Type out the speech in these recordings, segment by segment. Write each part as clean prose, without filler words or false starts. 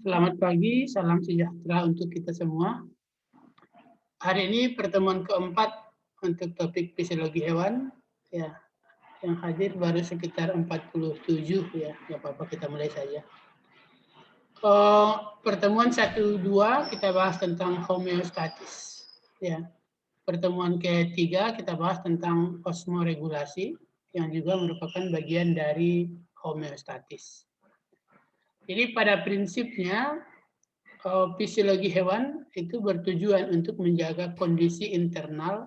Selamat pagi, salam sejahtera untuk kita semua. Hari ini pertemuan keempat untuk topik fisiologi hewan. Ya, yang hadir baru sekitar 47 ya, nggak apa-apa kita mulai saja. Pertemuan 1-2 kita bahas tentang homeostatis. Ya, pertemuan ketiga kita bahas tentang osmoregulasi yang juga merupakan bagian dari homeostatis. Jadi pada prinsipnya fisiologi hewan itu bertujuan untuk menjaga kondisi internal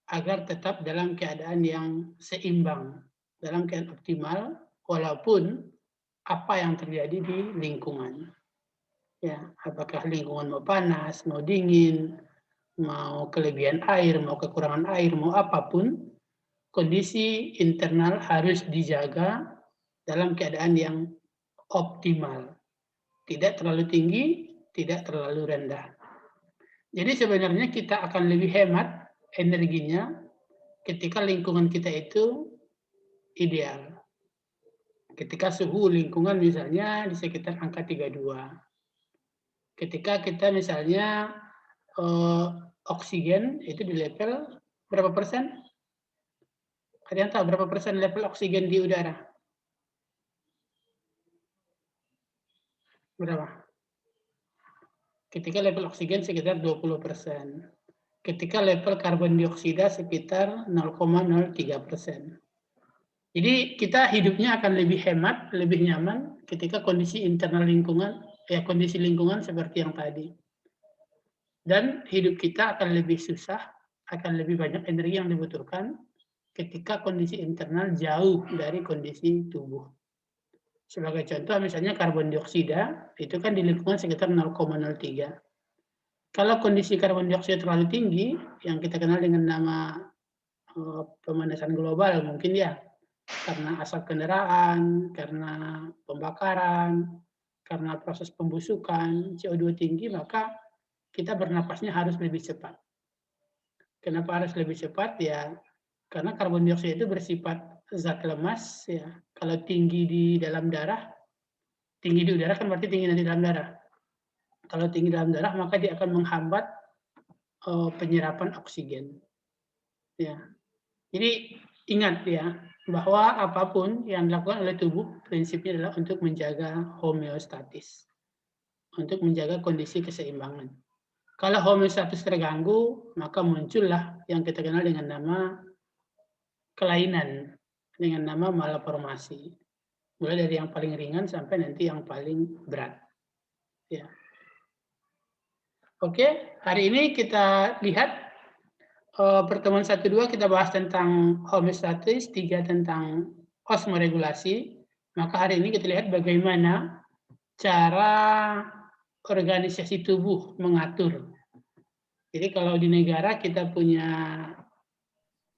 agar tetap dalam keadaan yang seimbang, dalam keadaan optimal, walaupun apa yang terjadi di lingkungan. Ya, apakah lingkungan mau panas, mau dingin, mau kelebihan air, mau kekurangan air, mau apapun, kondisi internal harus dijaga dalam keadaan yang optimal. Tidak terlalu tinggi, tidak terlalu rendah. Jadi sebenarnya kita akan lebih hemat energinya ketika lingkungan kita itu ideal. Ketika suhu lingkungan misalnya di sekitar angka 32. Ketika kita misalnya oksigen itu di level berapa persen? Ada yang tahu berapa persen level oksigen di udara? Berapa? Ketika level oksigen sekitar 20%. Ketika level karbon dioksida sekitar 0,03%. Jadi kita hidupnya akan lebih hemat, lebih nyaman ketika kondisi internal lingkungan, kondisi lingkungan seperti yang tadi. Dan hidup kita akan lebih susah, akan lebih banyak energi yang dibutuhkan ketika kondisi internal jauh dari kondisi tubuh. Sebagai contoh misalnya karbon dioksida, itu kan di lingkungan sekitar 0,03. Kalau kondisi karbon dioksida terlalu tinggi, yang kita kenal dengan nama pemanasan global mungkin ya, karena asap kendaraan, karena pembakaran, karena proses pembusukan, CO2 tinggi, maka kita bernapasnya harus lebih cepat. Kenapa harus lebih cepat? Ya, karena karbon dioksida itu bersifat zat lemas, ya. Kalau tinggi di dalam darah, tinggi di udara kan berarti tinggi nanti dalam darah. Kalau tinggi dalam darah, maka dia akan menghambat penyerapan oksigen. Ya. Jadi ingat ya, bahwa apapun yang dilakukan oleh tubuh prinsipnya adalah untuk menjaga homeostatis, untuk menjaga kondisi keseimbangan. Kalau homeostatis terganggu, maka muncullah yang kita kenal dengan nama kelainan, dengan nama malformasi. Mulai dari yang paling ringan sampai nanti yang paling berat. Ya. Oke, hari ini kita lihat pertemuan 1-2 kita bahas tentang homeostatis, 3 tentang osmoregulasi. Maka hari ini kita lihat bagaimana cara organisasi tubuh mengatur. Jadi kalau di negara kita punya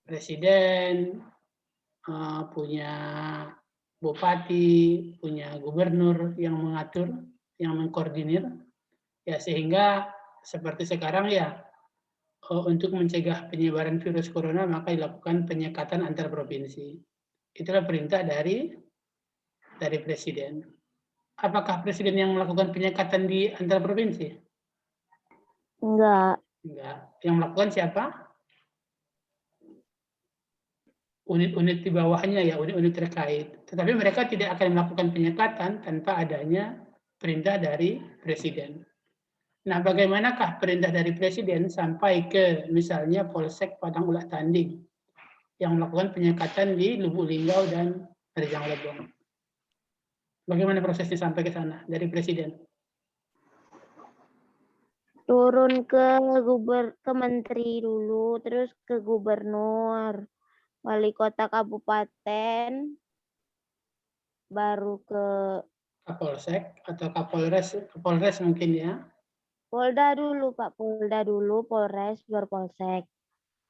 presiden, punya bupati, punya gubernur yang mengatur, yang mengkoordinir, ya sehingga seperti sekarang ya, untuk mencegah penyebaran virus corona maka dilakukan penyekatan antar provinsi. Itulah perintah dari presiden. Apakah presiden yang melakukan penyekatan di antar provinsi? Enggak. Enggak. Yang melakukan siapa? Unit-unit di bawahnya ya, unit-unit terkait. Tetapi mereka tidak akan melakukan penyekatan tanpa adanya perintah dari presiden. Nah, bagaimanakah perintah dari presiden sampai ke misalnya Polsek Padang Ulak Tanding yang melakukan penyekatan di Lubuk Linggau dan Rejang Lebong? Bagaimana prosesnya sampai ke sana dari presiden? Turun ke menteri dulu, terus ke gubernur, wali kota kabupaten, baru ke Kapolsek atau Kapolres mungkin ya? Polda dulu, Pak. Polda dulu, Polres, baru Polsek.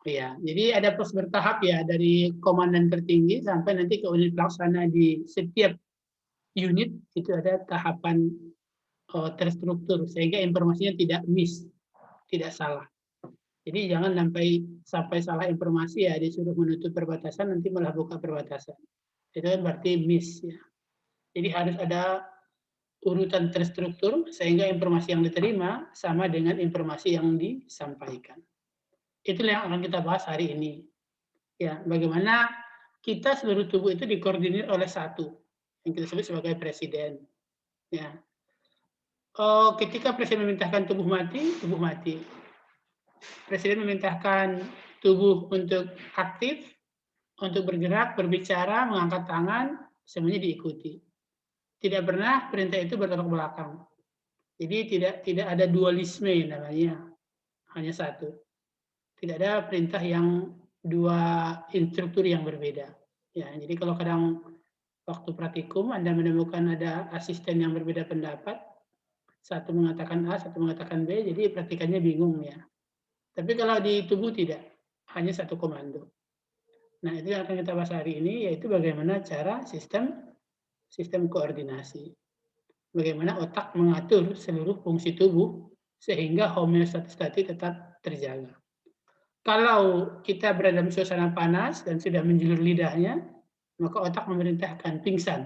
Iya, jadi ada proses bertahap ya dari komandan tertinggi sampai nanti ke unit pelaksana di setiap unit itu ada tahapan terstruktur sehingga informasinya tidak miss, tidak salah. Jadi jangan sampai salah informasi ya disuruh menutup perbatasan nanti malah buka perbatasan. Itu kan berarti miss ya. Jadi harus ada urutan terstruktur sehingga informasi yang diterima sama dengan informasi yang disampaikan. Itulah yang akan kita bahas hari ini. Ya, bagaimana kita seluruh tubuh itu dikoordinir oleh satu yang kita sebut sebagai presiden. Ya, ketika presiden memerintahkan tubuh mati. Presiden memerintahkan tubuh untuk aktif, untuk bergerak, berbicara, mengangkat tangan, semuanya diikuti. Tidak pernah perintah itu bertolak belakang. Jadi tidak ada dualisme namanya, hanya satu. Tidak ada perintah yang dua instruktur yang berbeda. Ya, jadi kalau kadang waktu praktikum Anda menemukan ada asisten yang berbeda pendapat, satu mengatakan A, satu mengatakan B, jadi praktikannya bingung ya. Tapi kalau di tubuh tidak, hanya satu komando. Nah, itu yang akan kita bahas hari ini, yaitu bagaimana cara sistem koordinasi. Bagaimana otak mengatur seluruh fungsi tubuh sehingga homeostatis tadi tetap terjaga. Kalau kita berada dalam suasana panas dan sudah menjulur lidahnya, maka otak memerintahkan pingsan.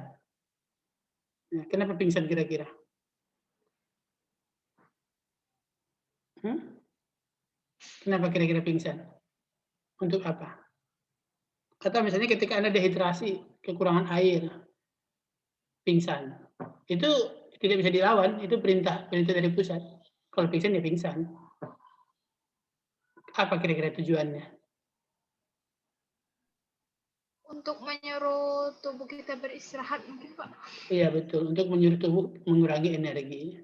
Nah, kenapa pingsan kira-kira? Kenapa kira-kira pingsan? Untuk apa? Atau misalnya ketika Anda dehidrasi, kekurangan air, pingsan. Itu tidak bisa dilawan, itu perintah dari pusat. Kalau pingsan ya pingsan. Apa kira-kira tujuannya? Untuk menyuruh tubuh kita beristirahat mungkin, Pak. Iya betul, untuk menyuruh tubuh mengurangi energi.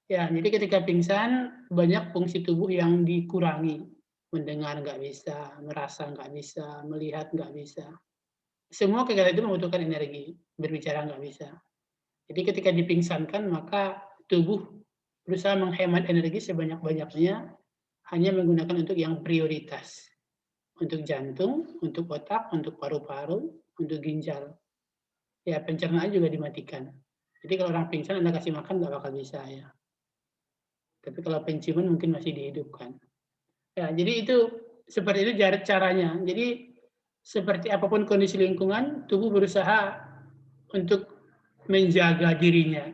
Ya, jadi ketika pingsan banyak fungsi tubuh yang dikurangi. Mendengar nggak bisa, merasa nggak bisa, melihat nggak bisa. Semua kegiatan itu membutuhkan energi, berbicara nggak bisa. Jadi ketika dipingsankan maka tubuh berusaha menghemat energi sebanyak-banyaknya hanya menggunakan untuk yang prioritas. Untuk jantung, untuk otak, untuk paru-paru, untuk ginjal. Ya, pencernaan juga dimatikan. Jadi kalau orang pingsan Anda kasih makan nggak bakal bisa ya. Tapi kalau penciuman mungkin masih dihidupkan. Ya, jadi itu seperti itu caranya. Jadi seperti apapun kondisi lingkungan, tubuh berusaha untuk menjaga dirinya.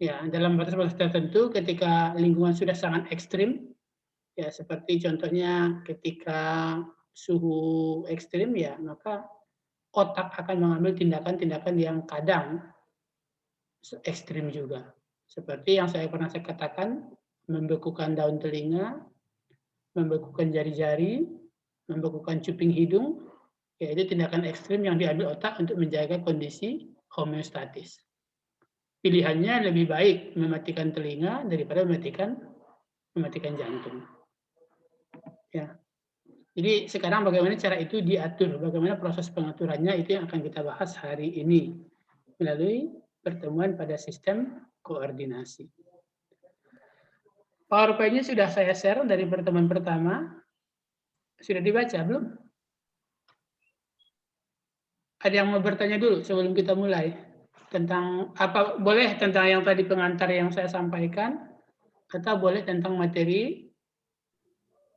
Ya, dalam batas-batas tertentu ketika lingkungan sudah sangat ekstrim, ya seperti contohnya ketika suhu ekstrim ya, maka otak akan mengambil tindakan-tindakan yang kadang ekstrim juga. Seperti yang saya pernah katakan, membekukan daun telinga, membekukan jari-jari, membekukan cuping hidung, yaitu tindakan ekstrim yang diambil otak untuk menjaga kondisi homeostatis. Pilihannya lebih baik mematikan telinga daripada mematikan jantung. Ya. Jadi sekarang bagaimana cara itu diatur, bagaimana proses pengaturannya itu yang akan kita bahas hari ini melalui pertemuan pada sistem koordinasi. PowerPoint-nya sudah saya share dari pertemuan pertama. Sudah dibaca belum? Ada yang mau bertanya dulu sebelum kita mulai? Tentang apa, boleh tentang yang tadi pengantar yang saya sampaikan, atau boleh tentang materi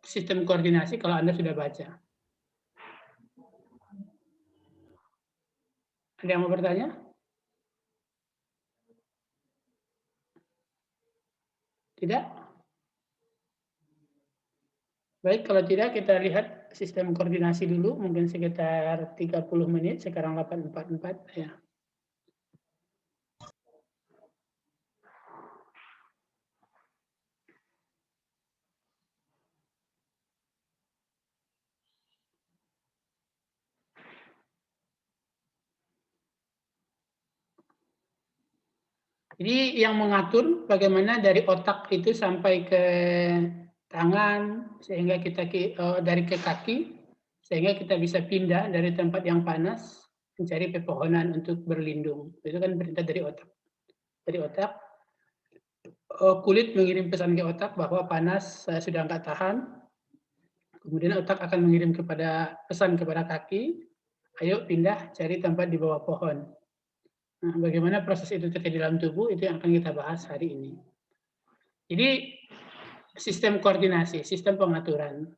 sistem koordinasi kalau Anda sudah baca. Ada yang mau bertanya? Tidak? Baik, kalau tidak kita lihat sistem koordinasi dulu, mungkin sekitar 30 menit, sekarang 8.44 ya. Jadi yang mengatur bagaimana dari otak itu sampai ke tangan, sehingga kita dari ke kaki, sehingga kita bisa pindah dari tempat yang panas, mencari pepohonan untuk berlindung. Itu kan perintah dari otak. Dari otak, kulit mengirim pesan ke otak bahwa panas sudah nggak tahan. Kemudian otak akan mengirim pesan kepada kaki, ayo pindah cari tempat di bawah pohon. Nah, bagaimana proses itu terjadi dalam tubuh, itu yang akan kita bahas hari ini. Jadi, sistem koordinasi, sistem pengaturan,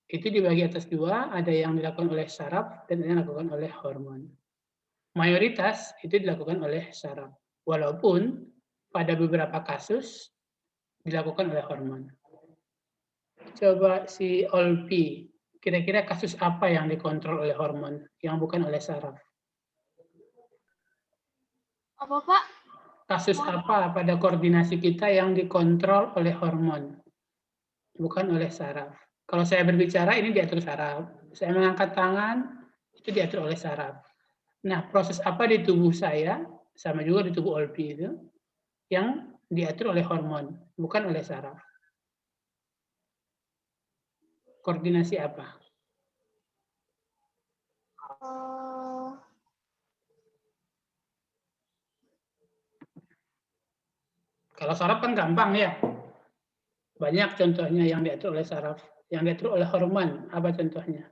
itu dibagi atas dua, ada yang dilakukan oleh saraf dan ada yang dilakukan oleh hormon. Mayoritas itu dilakukan oleh saraf. Walaupun pada beberapa kasus dilakukan oleh hormon. Coba si Olpi, kira-kira kasus apa yang dikontrol oleh hormon, yang bukan oleh saraf? Apa Pak? Kasus apa pada koordinasi kita yang dikontrol oleh hormon, bukan oleh saraf? Kalau saya berbicara, ini diatur saraf. Saya mengangkat tangan, itu diatur oleh saraf. Nah, proses apa di tubuh saya, sama juga di tubuh Olpi itu, yang diatur oleh hormon, bukan oleh saraf. Koordinasi apa? Kalau saraf kan gampang ya. Banyak contohnya yang diatur oleh saraf, yang diatur oleh hormon. Apa contohnya?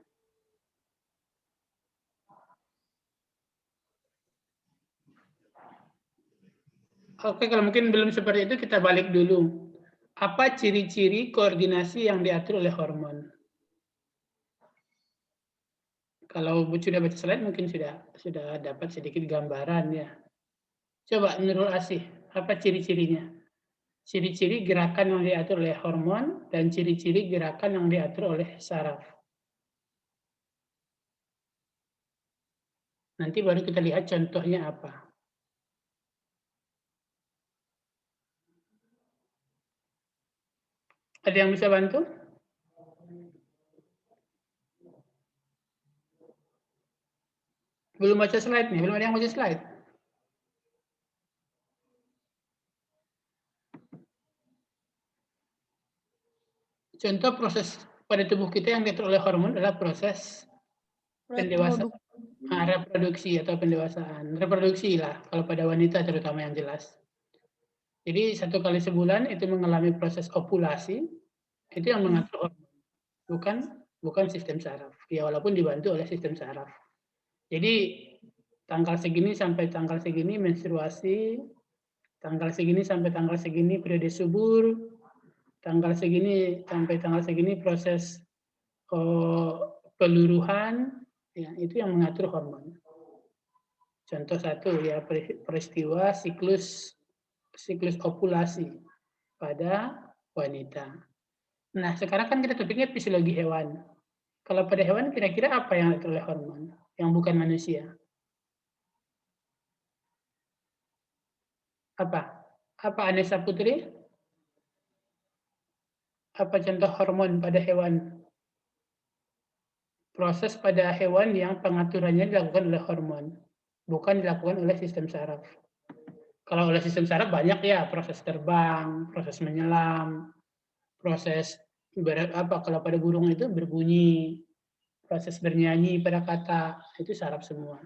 Oke, kalau mungkin belum seperti itu kita balik dulu. Apa ciri-ciri koordinasi yang diatur oleh hormon? Kalau sudah baca slide mungkin sudah dapat sedikit gambaran ya. Coba Nurul Asih, apa ciri-cirinya? Ciri-ciri gerakan yang diatur oleh hormon dan ciri-ciri gerakan yang diatur oleh saraf. Nanti baru kita lihat contohnya apa. Ada yang bisa bantu? Belum baca slide nih, belum ada yang baca slide. Contoh proses pada tubuh kita yang diatur oleh hormon adalah proses pendewasaan, reproduksi atau pendewasaan. Reproduksi lah, kalau pada wanita terutama yang jelas. Jadi 1 kali sebulan itu mengalami proses ovulasi, itu yang mengatur hormon, bukan sistem saraf. Ya walaupun dibantu oleh sistem saraf. Jadi tanggal segini sampai tanggal segini menstruasi, tanggal segini sampai tanggal segini periode subur, tanggal segini sampai tanggal segini proses peluruhan, ya, itu yang mengatur hormon. Contoh satu ya, peristiwa siklus ovulasi pada wanita. Nah, sekarang kan kita topiknya fisiologi hewan. Kalau pada hewan kira-kira apa yang diatur oleh hormon yang bukan manusia? Apa? Apa Anessa Putri? Apa contoh hormon pada hewan? Proses pada hewan yang pengaturannya dilakukan oleh hormon, bukan dilakukan oleh sistem saraf. Kalau oleh sistem saraf banyak ya, proses terbang, proses menyelam, proses kalau pada burung itu berbunyi, proses bernyanyi pada kata, itu saraf semua.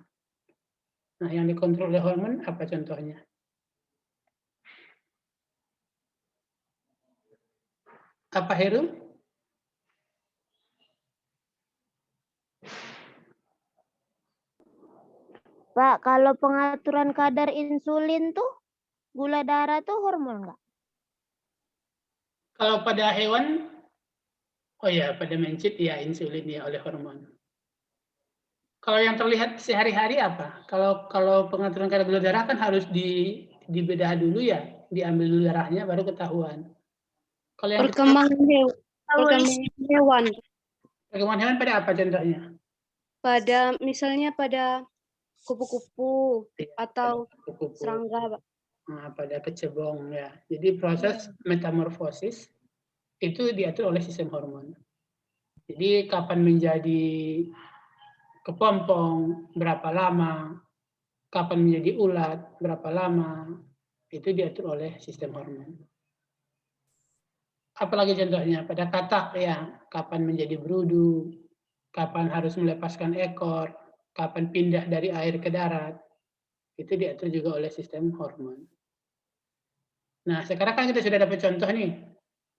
Nah, yang dikontrol oleh hormon apa contohnya? Apa Heru? Pak, kalau pengaturan kadar insulin tuh, gula darah tuh hormon nggak? Kalau pada hewan, oh ya, pada mencit ya insulin ya oleh hormon. Kalau yang terlihat sehari-hari apa? Kalau pengaturan kadar gula darah kan harus dibedah dulu ya, diambil dulu darahnya baru ketahuan. Kalau yang Perkembangan hewan. Perkembangan hewan pada apa contohnya? Pada misalnya pada kupu-kupu atau Kupu-kupu. serangga, Pak. Nah, pada kecebong ya. Jadi proses metamorfosis itu diatur oleh sistem hormon. Jadi kapan menjadi kepompong, berapa lama, kapan menjadi ulat, berapa lama, itu diatur oleh sistem hormon. Apalagi contohnya pada katak ya, kapan menjadi berudu, kapan harus melepaskan ekor, kapan pindah dari air ke darat, itu diatur juga oleh sistem hormon. Nah, sekarang kan kita sudah dapat contoh nih,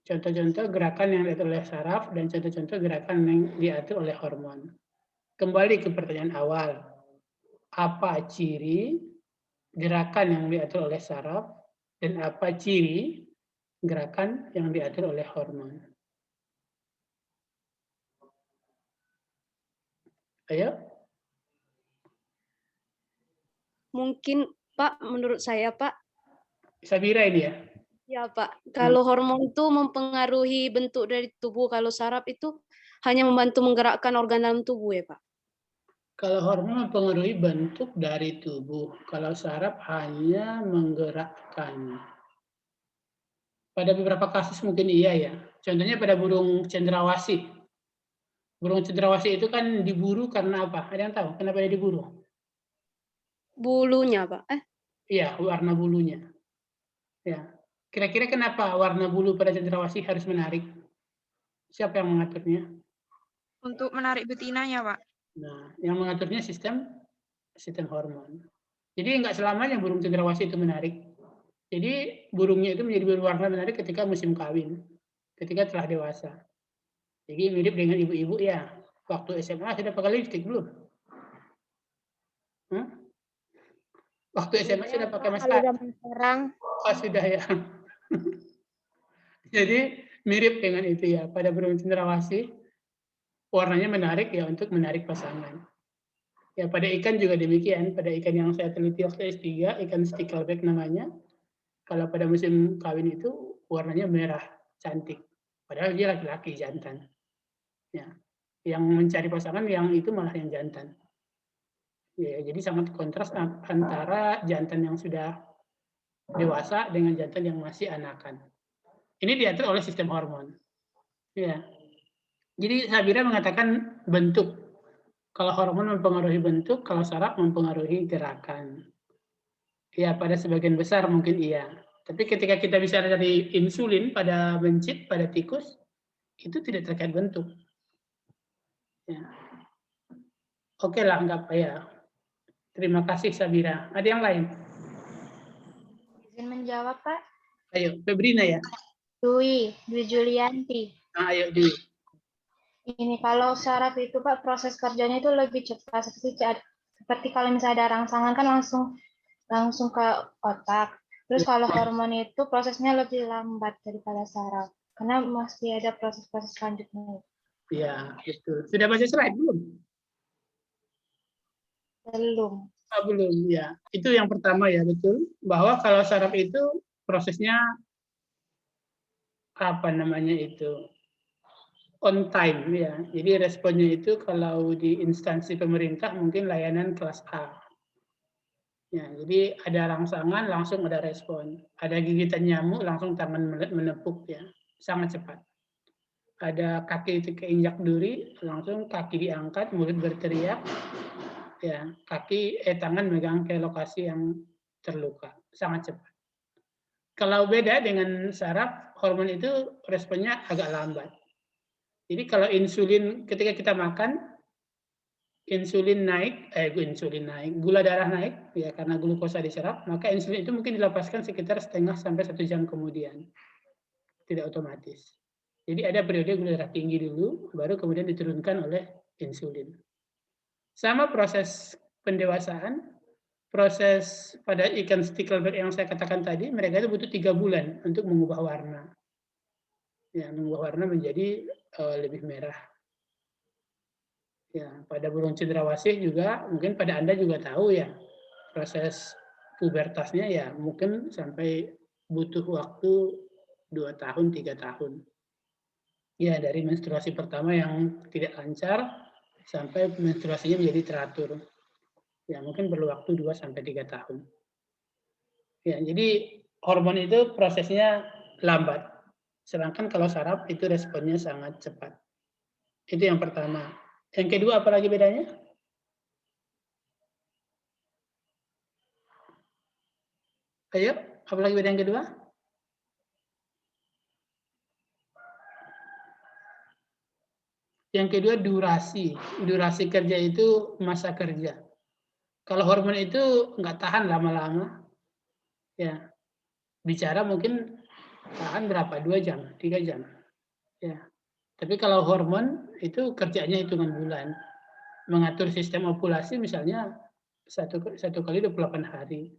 contoh-contoh gerakan yang diatur oleh saraf dan contoh-contoh gerakan yang diatur oleh hormon. Kembali ke pertanyaan awal, apa ciri gerakan yang diatur oleh saraf dan apa ciri gerakan yang diatur oleh hormon? Ayo. Mungkin Pak, menurut saya Pak, Sabira ini ya. Ya, Pak. Kalau hormon itu mempengaruhi bentuk dari tubuh, kalau saraf itu hanya membantu menggerakkan organ dalam tubuh ya, Pak? Kalau hormon mempengaruhi bentuk dari tubuh, kalau saraf hanya menggerakkan. Pada beberapa kasus mungkin iya ya. Contohnya pada burung cendrawasih. Burung cendrawasih itu kan diburu karena apa? Ada yang tahu kenapa dia diburu? Bulunya, Pak. Iya, warna bulunya. Ya. Kira-kira kenapa warna bulu pada cendrawasih harus menarik? Siapa yang mengaturnya? Untuk menarik betinanya, Pak. Nah, yang mengaturnya sistem hormon. Jadi nggak selamanya burung cendrawasih itu menarik. Jadi burungnya itu menjadi berwarna menarik ketika musim kawin, ketika telah dewasa. Jadi mirip dengan ibu-ibu ya. Waktu SMA sudah pakai lipstik belum? Waktu SMA sudah pakai Kalau masker? zaman sekarang Oh sudah ya. Jadi mirip dengan itu ya. Pada burung cendrawasih warnanya menarik ya untuk menarik pasangan. Ya pada ikan juga demikian. Pada ikan yang saya teliti waktu S3, ikan stickleback namanya. Kalau pada musim kawin itu warnanya merah, cantik. Padahal dia laki-laki, jantan. Ya. Yang mencari pasangan yang itu malah yang jantan. Ya, jadi sangat kontras antara jantan yang sudah dewasa dengan jantan yang masih anakan. Ini diatur oleh sistem hormon. Ya. Jadi Sabira mengatakan bentuk. Kalau hormon mempengaruhi bentuk, kalau saraf mempengaruhi gerakan. Ya, pada sebagian besar mungkin iya. Tapi ketika kita bicara dari insulin pada mencit, pada tikus, itu tidak terkait bentuk. Ya. Oke lah, anggap ya. Terima kasih Sabira. Ada yang lain? Izin menjawab, Pak. Ayo, Febrina ya. Dwi Julianti. Nah, ayo Dwi. Ini kalau saraf itu, Pak, proses kerjanya itu lebih cepat. Seperti kalau misalnya ada rangsangan kan langsung ke otak. Terus kalau hormon itu prosesnya lebih lambat daripada saraf. Karena masih ada proses-proses selanjutnya. Ya, betul. Sudah baca slide belum? Belum. Oh, belum, ya. Itu yang pertama ya, betul. Bahwa kalau saraf itu prosesnya apa namanya itu? On time ya. Jadi responnya itu kalau di instansi pemerintah mungkin layanan kelas A. Ya, jadi ada rangsangan langsung ada respon. Ada gigitan nyamuk langsung tangan menepuk ya. Sangat cepat. Ada kaki keinjak duri, langsung kaki diangkat, mulut berteriak, ya tangan megang ke lokasi yang terluka, sangat cepat. Kalau beda dengan saraf, hormon itu responnya agak lambat. Jadi kalau insulin ketika kita makan, insulin naik, gula darah naik, ya karena glukosa diserap, maka insulin itu mungkin dilepaskan sekitar setengah sampai 1 jam kemudian, tidak otomatis. Jadi ada periode gula darah tinggi dulu, baru kemudian diturunkan oleh insulin. Sama proses pendewasaan, proses pada ikan stickleback yang saya katakan tadi, mereka itu butuh 3 bulan untuk mengubah warna. Ya, mengubah warna menjadi lebih merah. Ya, pada burung cendrawasih juga, mungkin pada Anda juga tahu ya, proses pubertasnya ya mungkin sampai butuh waktu 2 tahun, 3 tahun. Ya, dari menstruasi pertama yang tidak lancar sampai menstruasinya menjadi teratur. Ya, mungkin perlu waktu 2-3 tahun. Ya, jadi hormon itu prosesnya lambat. Sedangkan kalau saraf itu responnya sangat cepat. Itu yang pertama. Yang kedua apa lagi bedanya? Ayo, apa lagi beda yang kedua? Yang kedua durasi. Durasi kerja itu masa kerja. Kalau hormon itu nggak tahan lama-lama. Ya, bicara mungkin tahan berapa? 2 jam, 3 jam. Ya. Tapi kalau hormon itu kerjanya hitungan bulan. Mengatur sistem ovulasi misalnya satu kali 28 hari.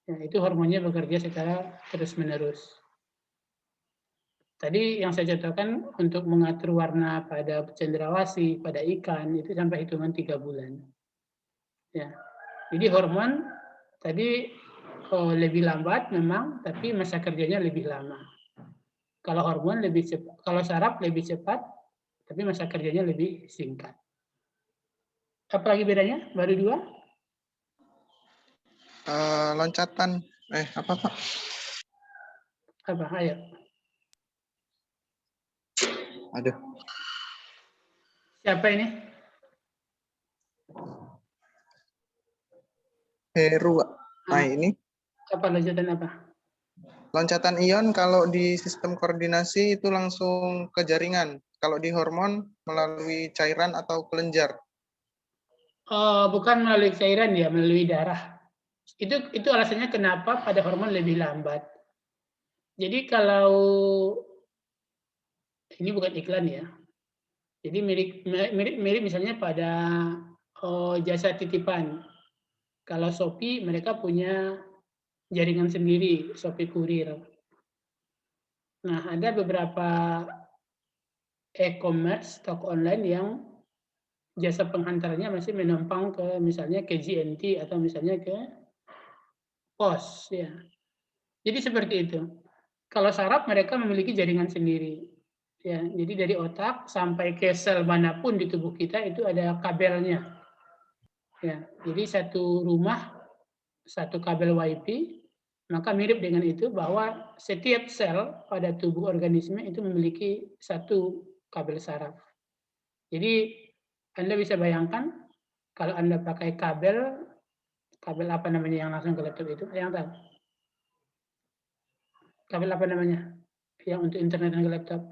Ya, itu hormonnya bekerja secara terus-menerus. Tadi yang saya contohkan untuk mengatur warna pada cendrawasih, pada ikan, itu sampai hitungan 3 bulan. Ya. Jadi hormon tadi lebih lambat memang, tapi masa kerjanya lebih lama. Kalau hormon lebih cepat, kalau saraf lebih cepat, tapi masa kerjanya lebih singkat. Apa lagi bedanya? Baru 2? Loncatan. Apa Pak? Apa? Ayo. Aduh. Siapa ini? Heru. Nah ini Apa loncatan apa? loncatan ion kalau di sistem koordinasi itu langsung ke jaringan. Kalau di hormon melalui cairan atau kelenjar. Oh, bukan melalui cairan ya, melalui darah. Itu alasannya kenapa pada hormon lebih lambat. Jadi kalau ini bukan iklan ya. Jadi mirip misalnya pada jasa titipan. Kalau Shopee mereka punya jaringan sendiri, Shopee Kurir. Nah, ada beberapa e-commerce, toko online yang jasa penghantarannya masih menumpang ke misalnya ke GNT atau misalnya ke pos ya. Jadi seperti itu. Kalau saraf mereka memiliki jaringan sendiri. Ya, jadi dari otak sampai ke sel manapun di tubuh kita itu ada kabelnya. Ya, jadi satu rumah satu kabel WiFi, maka mirip dengan itu bahwa setiap sel pada tubuh organisme itu memiliki satu kabel saraf. Jadi Anda bisa bayangkan kalau Anda pakai kabel apa namanya yang langsung ke laptop itu? Yang tahu? Kabel apa namanya? Yang untuk internet dan ke laptop?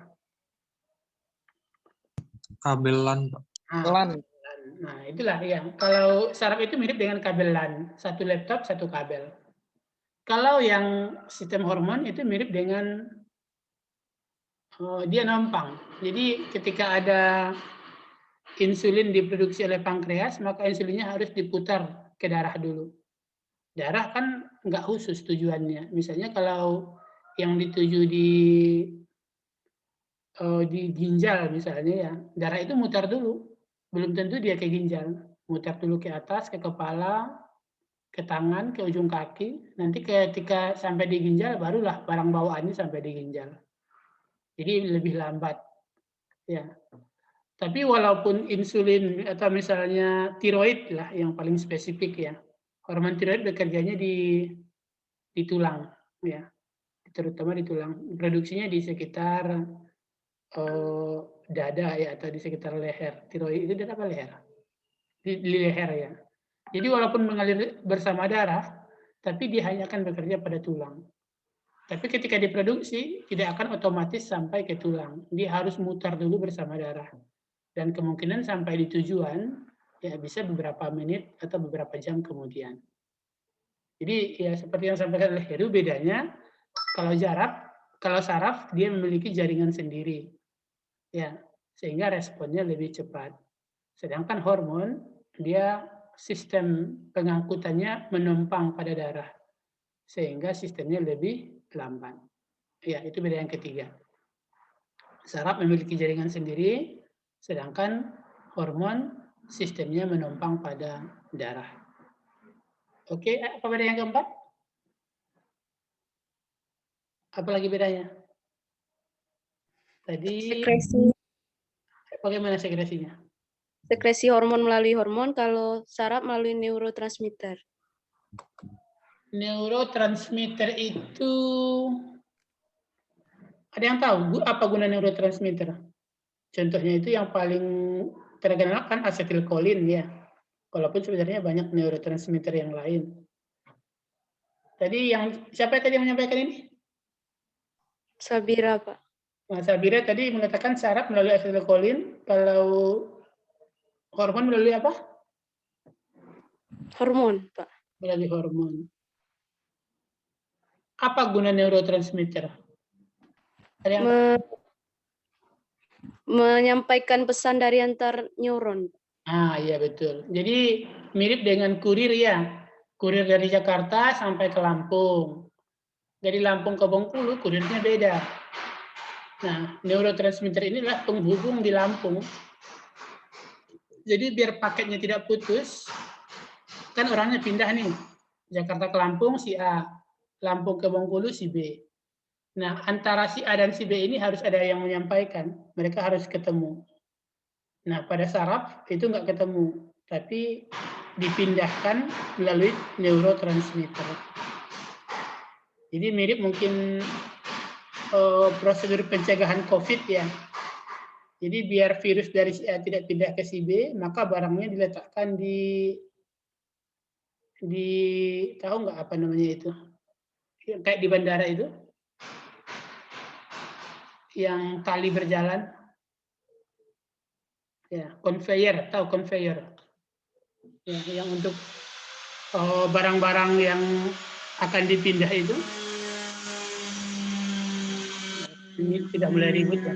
Kabel LAN, Pak. LAN. Nah, itulah ya. Kalau saraf itu mirip dengan kabel LAN, satu laptop, satu kabel. Kalau yang sistem hormon itu mirip dengan dia nampang. Jadi ketika ada insulin diproduksi oleh pankreas, maka insulinnya harus diputar ke darah dulu. Darah kan nggak khusus tujuannya. Misalnya kalau yang dituju di ginjal misalnya ya, darah itu mutar dulu. Belum tentu dia ke ginjal. Mutar dulu ke atas, ke kepala, ke tangan, ke ujung kaki. Nanti ketika sampai di ginjal, barulah barang bawaannya sampai di ginjal. Jadi lebih lambat. Ya. Tapi walaupun insulin atau misalnya tiroid lah yang paling spesifik ya. Hormon tiroid bekerjanya di tulang ya. Terutama di tulang. Produksinya di sekitar dada ya atau di sekitar leher. Tiroid itu dada apa leher? Di leher ya. Jadi walaupun mengalir bersama darah, tapi dia hanya akan bekerja pada tulang. Tapi ketika diproduksi, tidak akan otomatis sampai ke tulang. Dia harus mutar dulu bersama darah. Dan kemungkinan sampai di tujuan, ya bisa beberapa menit atau beberapa jam kemudian. Jadi ya seperti yang sampaikan oleh Heru, bedanya kalau saraf dia memiliki jaringan sendiri. Ya, sehingga responnya lebih cepat. Sedangkan hormon, dia sistem pengangkutannya menumpang pada darah. Sehingga sistemnya lebih lambat. Ya, itu beda yang ketiga. Saraf memiliki jaringan sendiri, sedangkan hormon sistemnya menumpang pada darah. Oke, apa beda yang keempat? Apa lagi bedanya? Tadi Sekresi. Bagaimana sekresinya? Sekresi hormon melalui hormon, kalau saraf melalui neurotransmitter. Neurotransmitter itu ada yang tahu apa guna neurotransmitter? Contohnya itu yang paling terkenal kan asetilkolin ya. Walaupun sebenarnya banyak neurotransmitter yang lain. Tadi siapa tadi yang menyampaikan ini? Sabira, Pak. Nah, Sabira tadi mengatakan saraf melalui asetilkolin, kalau hormon melalui apa? Hormon, Pak. Melalui hormon. Apa guna neurotransmitter? Menyampaikan pesan dari antar neuron. Ah, iya betul. Jadi mirip dengan kurir ya. Kurir dari Jakarta sampai ke Lampung. Dari Lampung ke Bengkulu kurirnya beda. Nah, neurotransmitter inilah penghubung di Lampung. Jadi biar paketnya tidak putus, kan orangnya pindah nih. Jakarta ke Lampung si A, Lampung ke Bengkulu si B. Nah, antara si A dan si B ini harus ada yang menyampaikan. Mereka harus ketemu. Nah, pada saraf itu nggak ketemu, tapi dipindahkan melalui neurotransmitter. Jadi mirip mungkin prosedur pencegahan COVID ya. Jadi biar virus dari si A tidak pindah ke si B, maka barangnya diletakkan di tahu nggak apa namanya itu? Kayak di bandara itu, yang tali berjalan, ya conveyor, tahu conveyor? Ya, yang untuk barang-barang yang akan dipindah itu. Ini tidak mulai ribut ya.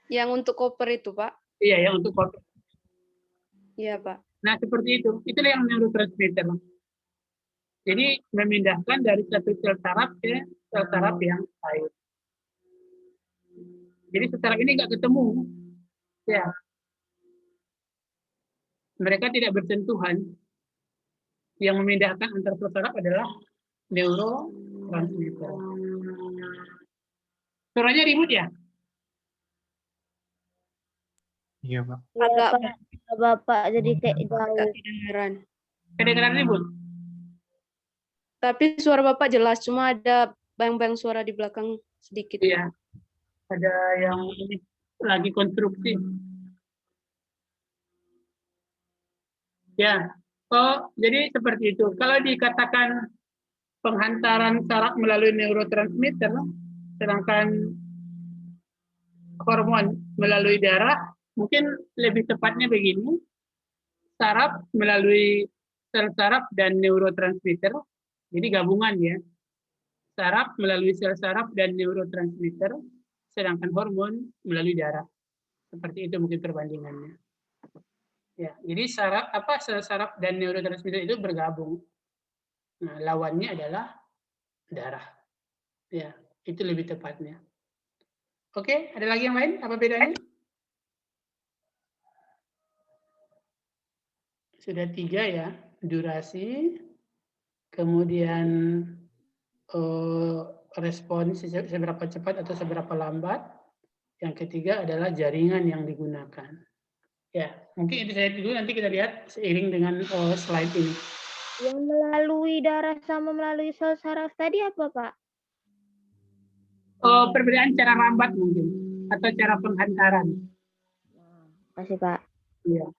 Yang untuk koper itu, Pak? Iya, yang untuk koper. Iya, Pak. Nah, seperti itu. Itulah yang neurotransmitter. Jadi, memindahkan dari satu sel saraf ke sel saraf yang lain. Jadi, secara ini nggak ketemu. Ya. Mereka tidak bersentuhan. Yang memindahkan antar sel saraf adalah neurotransmitter. Suaranya ribut ya? Iya, Pak. Agak Bapak jadi kayak jauh. kedengaran. Kedengaran ribut? Tapi suara Bapak jelas, cuma ada bayang-bayang suara di belakang sedikit. Iya. Ada yang ini lagi konstruksi. Ya. Oh, jadi seperti itu. Kalau dikatakan penghantaran saraf melalui neurotransmitter, sedangkan hormon melalui darah, mungkin lebih tepatnya begini, saraf melalui sel saraf dan neurotransmitter, jadi gabungan ya, saraf melalui sel saraf dan neurotransmitter, sedangkan hormon melalui darah. Seperti itu mungkin perbandingannya. Ya, jadi sel saraf dan neurotransmitter itu bergabung. Nah, lawannya adalah darah. Ya, itu lebih tepatnya. Oke, ada lagi yang lain? Apa bedanya? Sudah 3 ya, durasi, kemudian respon seberapa cepat atau seberapa lambat. Yang ketiga adalah jaringan yang digunakan. Ya, mungkin itu saya dulu, nanti kita lihat seiring dengan slide ini. Yang melalui darah sama melalui sel saraf tadi apa, Pak? Perbedaan cara rambat mungkin, atau cara penghantaran. Kasih, Pak. Ya.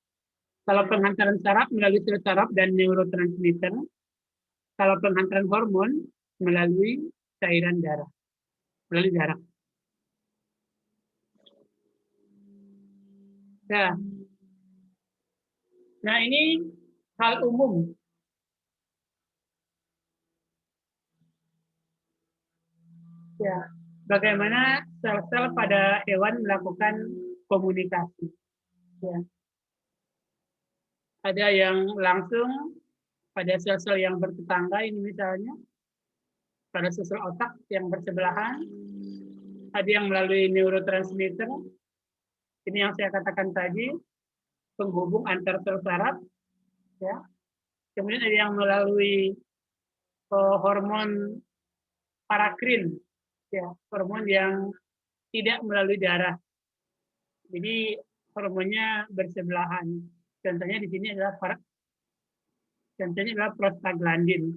Kalau penghantaran saraf melalui sel saraf dan neurotransmitter, kalau penghantaran hormon melalui cairan darah, melalui darah. Ya. Nah, ini hal umum. Ya, bagaimana sel-sel pada hewan melakukan komunikasi. Ya. Ada yang langsung pada sel-sel yang bertetangga, ini misalnya, pada sel otak yang bersebelahan, ada yang melalui neurotransmitter, ini yang saya katakan tadi, penghubung antar sel saraf, ya. Kemudian ada yang melalui hormon parakrin, ya, hormon yang tidak melalui darah. Jadi hormonnya bersebelahan. Contohnya di sini adalah prostaglandin.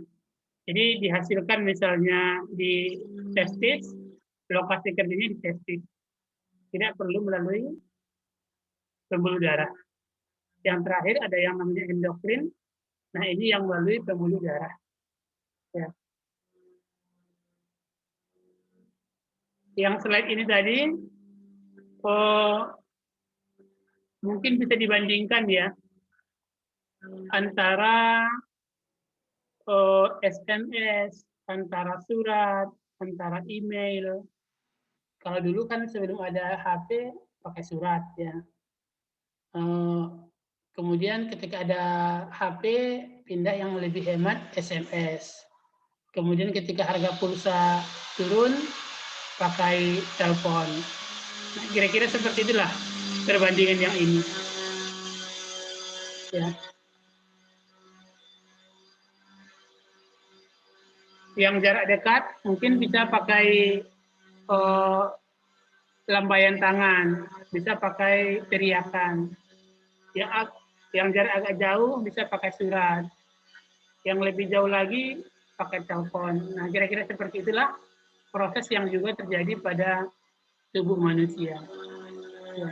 Jadi dihasilkan misalnya di testis, lokasi kerjanya di testis. Tidak perlu melalui pembuluh darah. Yang terakhir ada yang namanya endokrin. Nah, ini yang melalui pembuluh darah. Ya. Yang slide ini tadi mungkin bisa dibandingkan ya antara SMS, antara surat, antara email. Kalau dulu kan sebelum ada HP pakai surat ya. Kemudian ketika ada HP pindah yang lebih hemat SMS. Kemudian ketika harga pulsa turun pakai telepon. Nah, kira-kira seperti itulah perbandingan yang ini. Ya. Yang jarak dekat mungkin bisa pakai lambaian tangan, bisa pakai teriakan. Yang jarak agak jauh bisa pakai surat. Yang lebih jauh lagi pakai telepon. Nah, kira-kira seperti itulah proses yang juga terjadi pada tubuh manusia. Ya.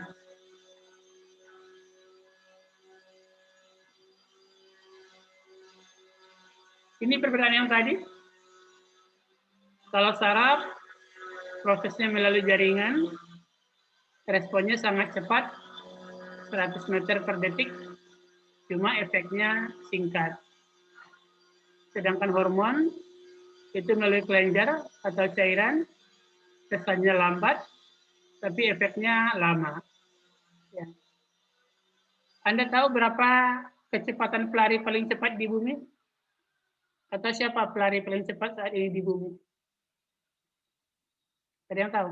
Ini perbedaan yang tadi. Kalau saraf, prosesnya melalui jaringan, responnya sangat cepat, 100 meter per detik, cuma efeknya singkat. Sedangkan hormon, itu melalui kelenjar atau cairan, kesannya lambat, tapi efeknya lama. Ya. Anda tahu berapa kecepatan pelari paling cepat di bumi? Atau siapa pelari paling cepat saat ini di bumi? Ada yang tahu?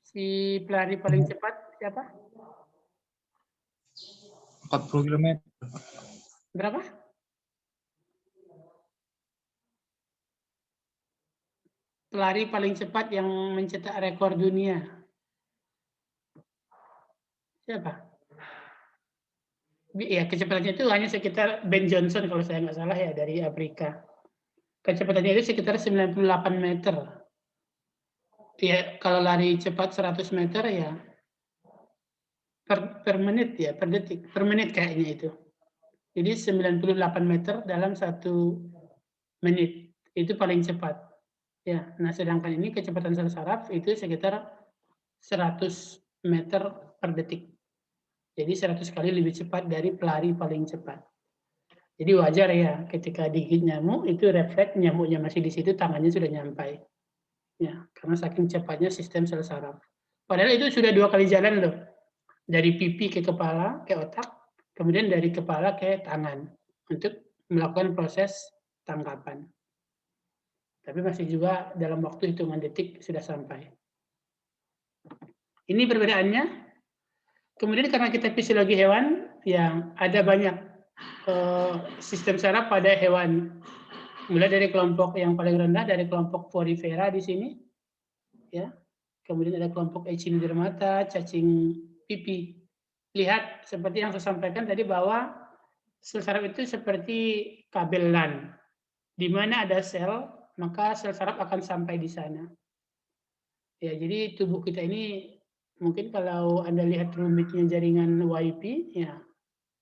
Si pelari paling cepat siapa? 40 km. Berapa? Pelari paling cepat yang mencetak rekor dunia. Siapa? Ya, kecepatannya itu hanya sekitar Ben Johnson kalau saya nggak salah ya, dari Afrika. Kecepatannya itu sekitar 98 meter. Ya, kalau lari cepat 100 meter ya per menit ya, per detik, per menit kayaknya itu. Jadi 98 meter dalam 1 menit. Itu paling cepat. Ya, nah sedangkan ini kecepatan sel saraf itu sekitar 100 meter per detik. Jadi 100 kali lebih cepat dari pelari paling cepat. Jadi wajar ya ketika digigit nyamuk itu refleks nyamuknya masih di situ, tangannya sudah nyampai. Ya, karena saking cepatnya sistem sel saraf. Padahal itu sudah 2 kali jalan loh. Dari pipi ke kepala, ke otak, kemudian dari kepala ke tangan untuk melakukan proses tangkapan. Tapi masih juga dalam waktu hitungan detik sudah sampai. Ini perbedaannya. Kemudian karena kita fisiologi hewan, yang ada banyak sistem saraf pada hewan. Mulai dari kelompok yang paling rendah, dari kelompok Porifera di sini. Ya. Kemudian ada kelompok Echinodermata, cacing pipi. Lihat, seperti yang saya sampaikan tadi bahwa sel saraf itu seperti kabel LAN. Di mana ada sel, maka sel saraf akan sampai di sana. Ya, jadi tubuh kita ini mungkin kalau Anda lihat rumitnya jaringan WiFi, ya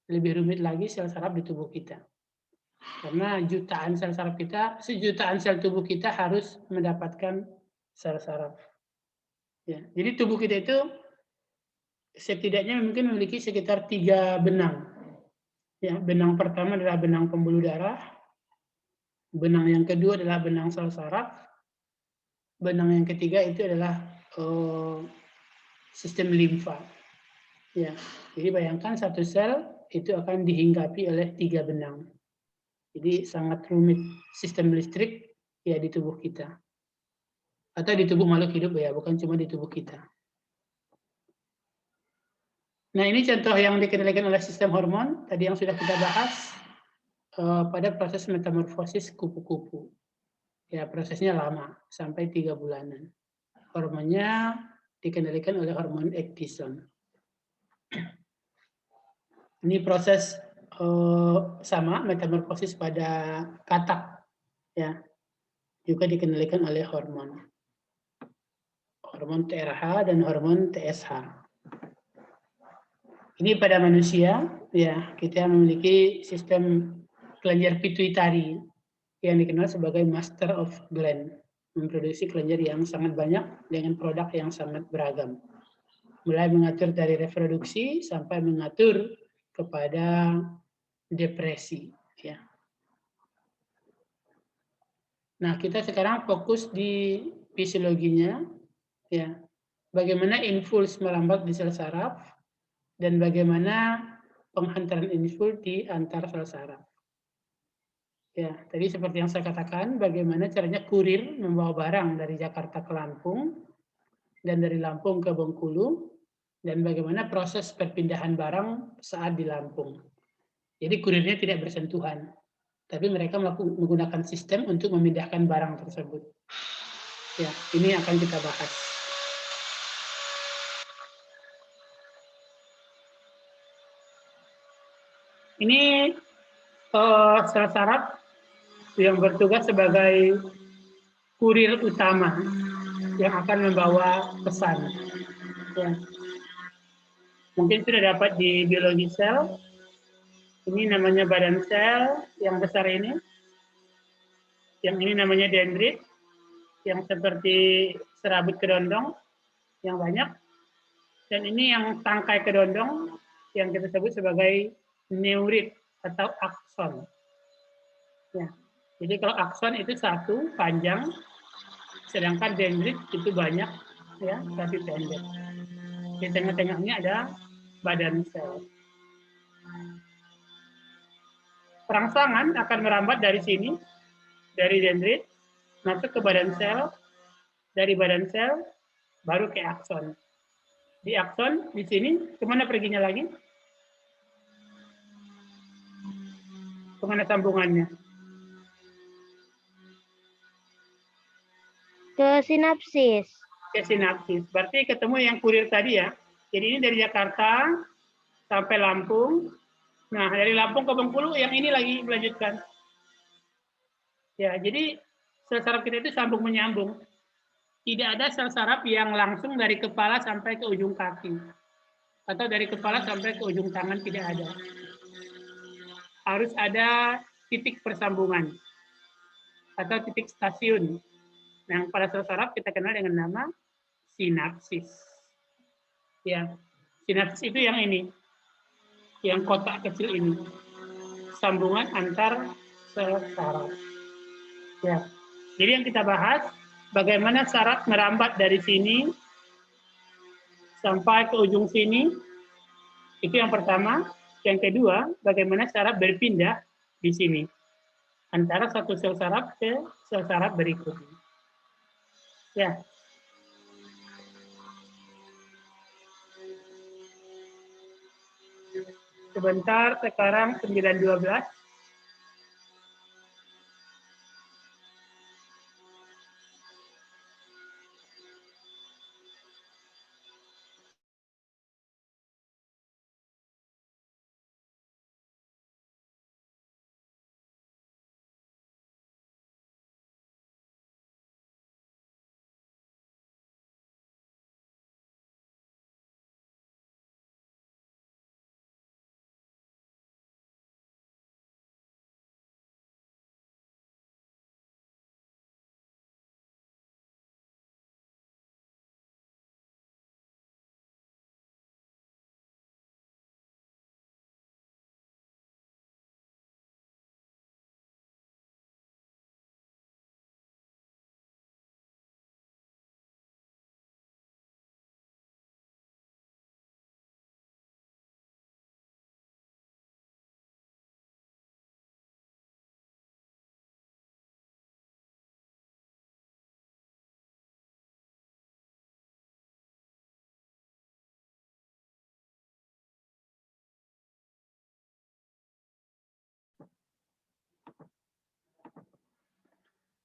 lebih rumit lagi sel saraf di tubuh kita. Karena jutaan sel saraf kita, sejutaan sel tubuh kita harus mendapatkan sel saraf. Ya, jadi tubuh kita itu setidaknya mungkin memiliki sekitar 3 benang. Ya, benang pertama adalah benang pembuluh darah, benang yang kedua adalah benang sel saraf, benang yang ketiga itu adalah sistem limfa. Ya, jadi bayangkan satu sel itu akan dihinggapi oleh 3 benang. Jadi sangat rumit sistem listrik ya di tubuh kita. Atau di tubuh makhluk hidup ya, bukan cuma di tubuh kita. Nah, ini contoh yang dikendalikan oleh sistem hormon, tadi yang sudah kita bahas pada proses metamorfosis kupu-kupu. Ya, prosesnya lama, sampai 3 bulanan. Hormonnya dikendalikan oleh hormon ecdysone. Ini proses sama metamorfosis pada katak, ya, juga dikendalikan oleh hormon TRH dan hormon TSH. Ini pada manusia, ya, kita memiliki sistem kelenjar pituitari yang dikenal sebagai master of gland, memproduksi kelenjar yang sangat banyak dengan produk yang sangat beragam. Mulai mengatur dari reproduksi sampai mengatur kepada depresi. Ya. Nah, kita sekarang fokus di fisiologinya, ya, bagaimana impuls merambat di sel saraf dan bagaimana penghantaran impuls di antar sel saraf. Ya, tadi seperti yang saya katakan, bagaimana caranya kurir membawa barang dari Jakarta ke Lampung dan dari Lampung ke Bengkulu, dan bagaimana proses perpindahan barang saat di Lampung. Jadi kurirnya tidak bersentuhan, tapi mereka menggunakan sistem untuk memindahkan barang tersebut. Ya, ini akan kita bahas. Ini sel saraf yang bertugas sebagai kurir utama yang akan membawa pesan. Ya. Mungkin sudah dapat di biologi sel. Ini namanya badan sel yang besar ini. Yang ini namanya dendrit, yang seperti serabut kedondong yang banyak. Dan ini yang tangkai kedondong yang kita sebut sebagai neurit atau akson. Ya. Jadi kalau akson itu satu panjang, sedangkan dendrit itu banyak, ya, tapi pendek. Di tengah-tengahnya ada badan sel. Perangsangan akan merambat dari sini, dari dendrit, masuk ke badan sel, dari badan sel baru ke akson. Di akson di sini kemana perginya lagi? Kemana sambungannya? Ke sinapsis. Ke sinapsis. Berarti ketemu yang kurir tadi ya. Jadi ini dari Jakarta sampai Lampung. Nah, dari Lampung ke Bengkulu yang ini lagi melanjutkan. Ya, jadi sel saraf kita itu sambung menyambung. Tidak ada sel saraf yang langsung dari kepala sampai ke ujung kaki. Atau dari kepala sampai ke ujung tangan, tidak ada. Harus ada titik persambungan. Atau titik stasiun. Yang pada sel saraf kita kenal dengan nama sinapsis. Ya, sinapsis itu yang ini. Yang kotak kecil ini. Sambungan antar sel saraf. Ya. Jadi yang kita bahas, bagaimana saraf merambat dari sini sampai ke ujung sini. Itu yang pertama. Yang kedua, bagaimana saraf berpindah di sini. Antara satu sel saraf ke sel saraf berikutnya. Ya. Sebentar, sekarang 9.12.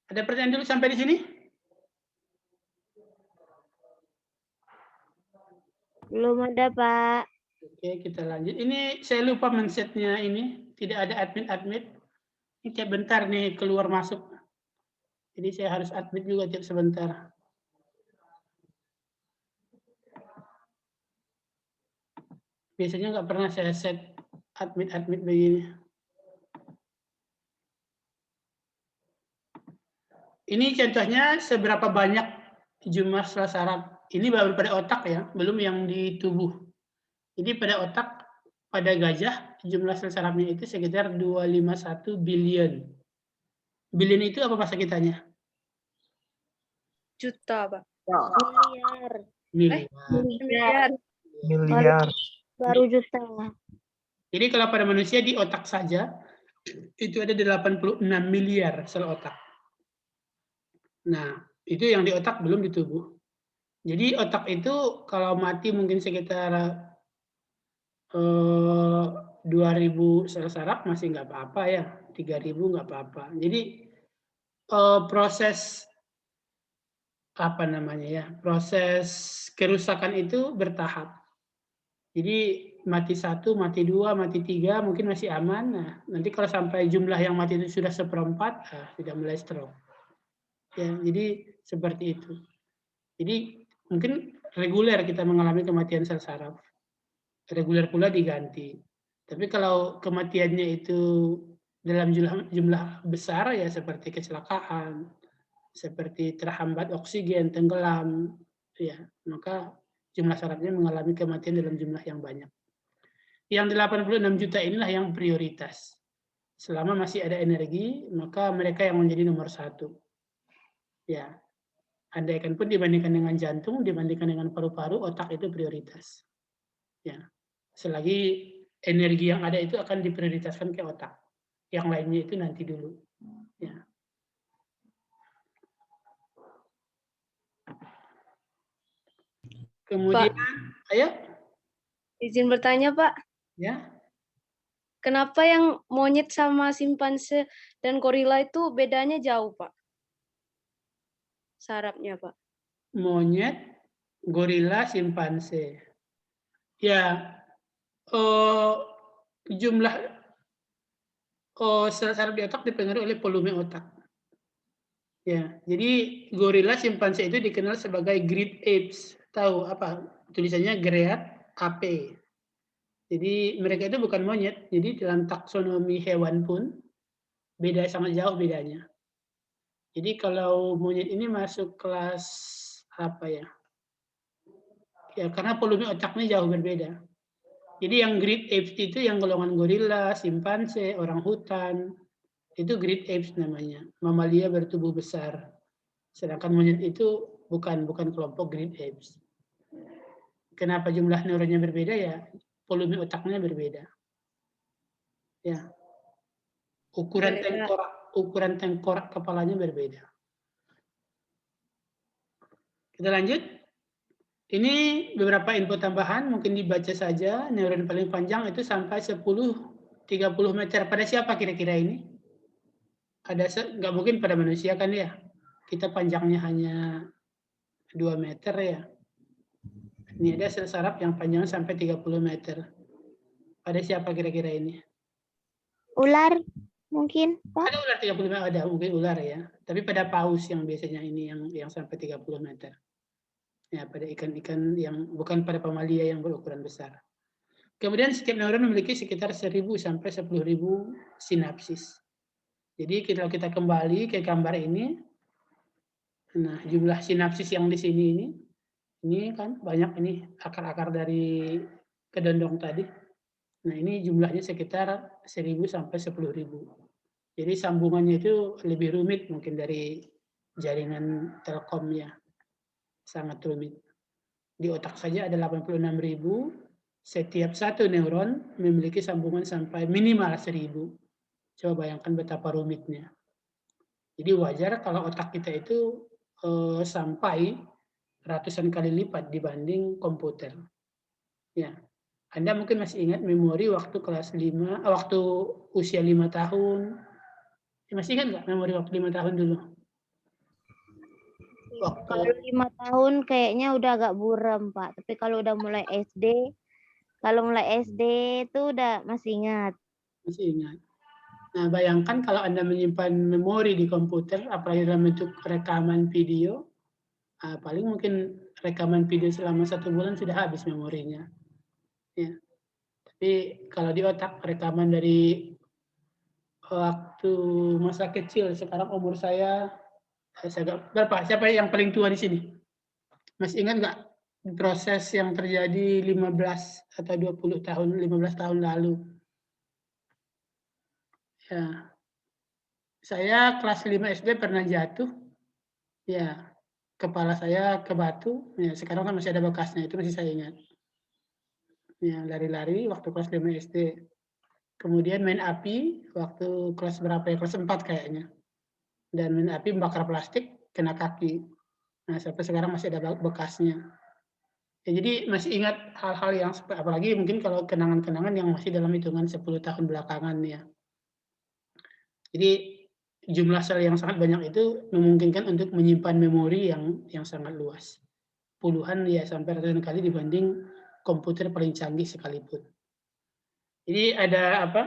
Ada pertanyaan dulu sampai di sini? Belum ada, Pak. Oke, kita lanjut. Ini saya lupa men-setnya ini. Tidak ada admit. Ini tiap bentar nih keluar masuk. Jadi saya harus admit juga tiap sebentar. Biasanya nggak pernah saya set admit begini. Ini contohnya seberapa banyak jumlah sel saraf. Ini baru pada otak ya, belum yang di tubuh. Jadi pada otak, pada gajah, jumlah sel sarafnya itu sekitar 251 billion. Billion itu apa bahasa kitanya? Juta, Pak. Miliar. Miliar. Baru juta. Jadi kalau pada manusia di otak saja, itu ada 86 miliar sel otak. Nah, itu yang di otak belum di tubuh. Jadi otak itu kalau mati mungkin sekitar 2.000 sel saraf masih nggak apa-apa ya, 3.000 nggak apa-apa. Jadi proses apa namanya ya, proses kerusakan itu bertahap. Jadi mati 1, mati 2, mati 3 mungkin masih aman. Nah, nanti kalau sampai jumlah yang mati itu sudah 1/4, sudah mulai stroke. Ya, jadi seperti itu. Jadi mungkin reguler kita mengalami kematian sel saraf. Reguler pula diganti. Tapi kalau kematiannya itu dalam jumlah besar ya seperti kecelakaan, seperti terhambat oksigen, tenggelam, ya, maka jumlah sarafnya mengalami kematian dalam jumlah yang banyak. Yang 86 juta inilah yang prioritas. Selama masih ada energi, maka mereka yang menjadi nomor 1. Ya, andaikan pun dibandingkan dengan jantung, dibandingkan dengan paru-paru, otak itu prioritas. Ya, selagi energi yang ada itu akan diprioritaskan ke otak. Yang lainnya itu nanti dulu. Ya. Kemudian, ayo. Izin bertanya, Pak. Ya. Kenapa yang monyet sama simpanse dan gorila itu bedanya jauh, Pak? Sarafnya, Pak. Monyet, gorila, simpanse. Ya, jumlah sel saraf di otak dipengaruhi oleh volume otak. Ya, jadi gorila, simpanse itu dikenal sebagai great apes. Tahu apa tulisannya? Great ape. Jadi mereka itu bukan monyet. Jadi dalam taksonomi hewan pun beda, sangat jauh bedanya. Jadi kalau monyet ini masuk kelas apa ya? Ya karena volume otaknya jauh berbeda. Jadi yang great apes itu yang golongan gorila, simpanse, orang hutan, itu great apes namanya. Mamalia bertubuh besar. Sedangkan monyet itu bukan kelompok great apes. Kenapa jumlah neuronnya berbeda ya? Volume otaknya berbeda. Ya. Ukuran tengkorak kepalanya berbeda. Kita lanjut. Ini beberapa info tambahan, mungkin dibaca saja. Neuron paling panjang itu sampai 10-30 meter. Pada siapa kira-kira ini? Nggak mungkin pada manusia kan ya? Kita panjangnya hanya 2 meter ya. Ini ada sel saraf yang panjangnya sampai 30 meter. Pada siapa kira-kira ini? Ular mungkin, Pak? Ada ular 30 meter, ada mungkin ular ya. Tapi pada paus yang biasanya ini yang sampai 30 meter. Ya, pada ikan-ikan yang bukan pada mamalia yang berukuran besar. Kemudian setiap neuron memiliki sekitar 1.000 sampai 10.000 sinapsis. Jadi kalau kita kembali ke gambar ini, nah jumlah sinapsis yang di sini ini kan banyak ini akar-akar dari kedondong tadi. Nah ini jumlahnya sekitar 1.000 sampai 10.000. Jadi sambungannya itu lebih rumit mungkin dari jaringan Telkom ya, sangat rumit. Di otak saja ada 86.000. Setiap satu neuron memiliki sambungan sampai minimal 1.000. Coba bayangkan betapa rumitnya. Jadi wajar kalau otak kita itu sampai ratusan kali lipat dibanding komputer. Ya, Anda mungkin masih ingat memori waktu kelas 5, waktu usia 5 tahun. Masih ingat nggak memori waktu 5 tahun dulu? Kalau 5 tahun kayaknya udah agak buram, Pak. Tapi kalau udah mulai SD, itu udah masih ingat. Masih ingat. Nah, bayangkan kalau Anda menyimpan memori di komputer, apalagi dalam bentuk rekaman video, paling mungkin rekaman video selama 1 bulan sudah habis memorinya. Ya. Tapi kalau di otak, rekaman dari waktu masa kecil, sekarang umur saya berapa? Siapa yang paling tua di sini? Masih ingat nggak proses yang terjadi 15 atau 20 tahun, 15 tahun lalu? Ya. Saya kelas 5 SD pernah jatuh. Ya, kepala saya ke batu. Ya, sekarang kan masih ada bekasnya, itu masih saya ingat. Ya, lari-lari waktu kelas 5 SD. Kemudian main api waktu kelas berapa ya? Kelas 4 kayaknya. Dan main api membakar plastik, kena kaki. Nah, sampai sekarang masih ada bekasnya. Ya, jadi masih ingat hal-hal yang apalagi mungkin kalau kenangan-kenangan yang masih dalam hitungan 10 tahun belakangan ya. Jadi jumlah sel yang sangat banyak itu memungkinkan untuk menyimpan memori yang sangat luas. Puluhan ya sampai ratusan kali dibanding komputer paling canggih sekalipun. Jadi ada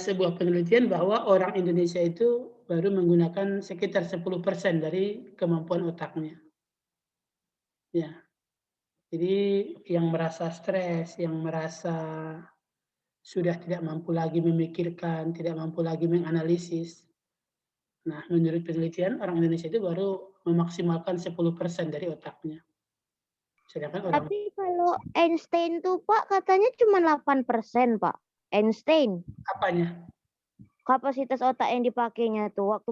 sebuah penelitian bahwa orang Indonesia itu baru menggunakan sekitar 10% dari kemampuan otaknya. Ya. Jadi yang merasa stres, yang merasa sudah tidak mampu lagi memikirkan, tidak mampu lagi menganalisis. Nah, menurut penelitian orang Indonesia itu baru memaksimalkan 10% dari otaknya. Sedangkan orang Tapi kalau Einstein tuh Pak katanya cuma 8% Pak. Einstein. apanya? Kapasitas otak yang dipakainya tuh waktu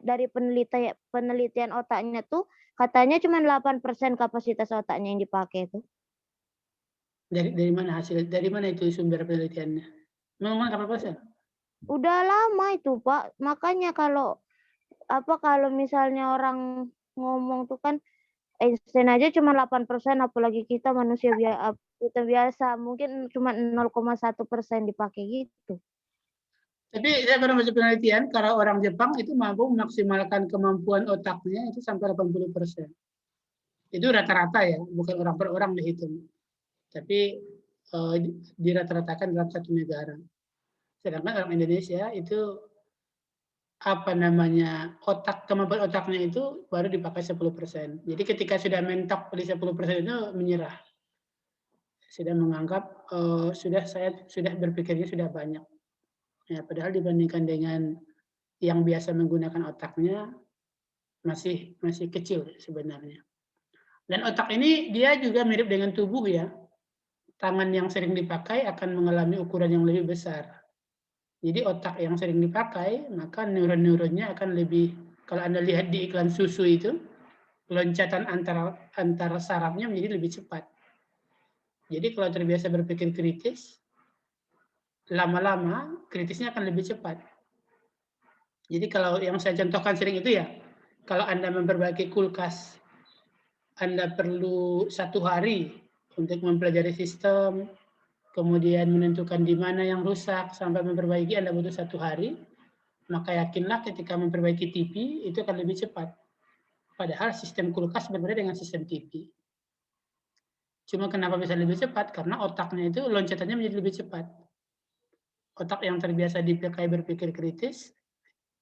dari penelitian otaknya tuh katanya cuma 8% kapasitas otaknya yang dipakai tuh. Dari mana hasil? Dari mana itu sumber penelitiannya? Memang berapa persen? Udah lama itu Pak. Makanya kalau misalnya orang ngomong tuh kan Einstein aja cuma 8%, apalagi kita manusia biasa mungkin cuma 0,1% dipakai gitu. Tapi saya pernah baca penelitian, kalau orang Jepang itu mampu memaksimalkan kemampuan otaknya itu sampai 80%. Itu rata-rata ya, bukan orang per orang dihitung. Tapi dirata-ratakan dalam satu negara. Sedangkan orang Indonesia itu kemampuan otaknya itu baru dipakai 10%. Jadi ketika sudah mentok di 10% itu menyerah. Sudah menganggap saya sudah berpikirnya sudah banyak. Ya, padahal dibandingkan dengan yang biasa menggunakan otaknya masih kecil sebenarnya. Dan otak ini dia juga mirip dengan tubuh ya. Tangan yang sering dipakai akan mengalami ukuran yang lebih besar. Jadi otak yang sering dipakai, maka neuron-neuronnya akan lebih, kalau Anda lihat di iklan susu itu, loncatan antar sarafnya menjadi lebih cepat. Jadi kalau terbiasa berpikir kritis, lama-lama kritisnya akan lebih cepat. Jadi kalau yang saya contohkan sering itu ya, kalau Anda memperbaiki kulkas, Anda perlu 1 hari untuk mempelajari sistem, kemudian menentukan di mana yang rusak, sampai memperbaiki Anda butuh 1 hari, maka yakinlah ketika memperbaiki TV itu akan lebih cepat. Padahal sistem kulkas berbeda dengan sistem TV. Cuma kenapa bisa lebih cepat? Karena otaknya itu loncatannya menjadi lebih cepat. Otak yang terbiasa dipakai berpikir kritis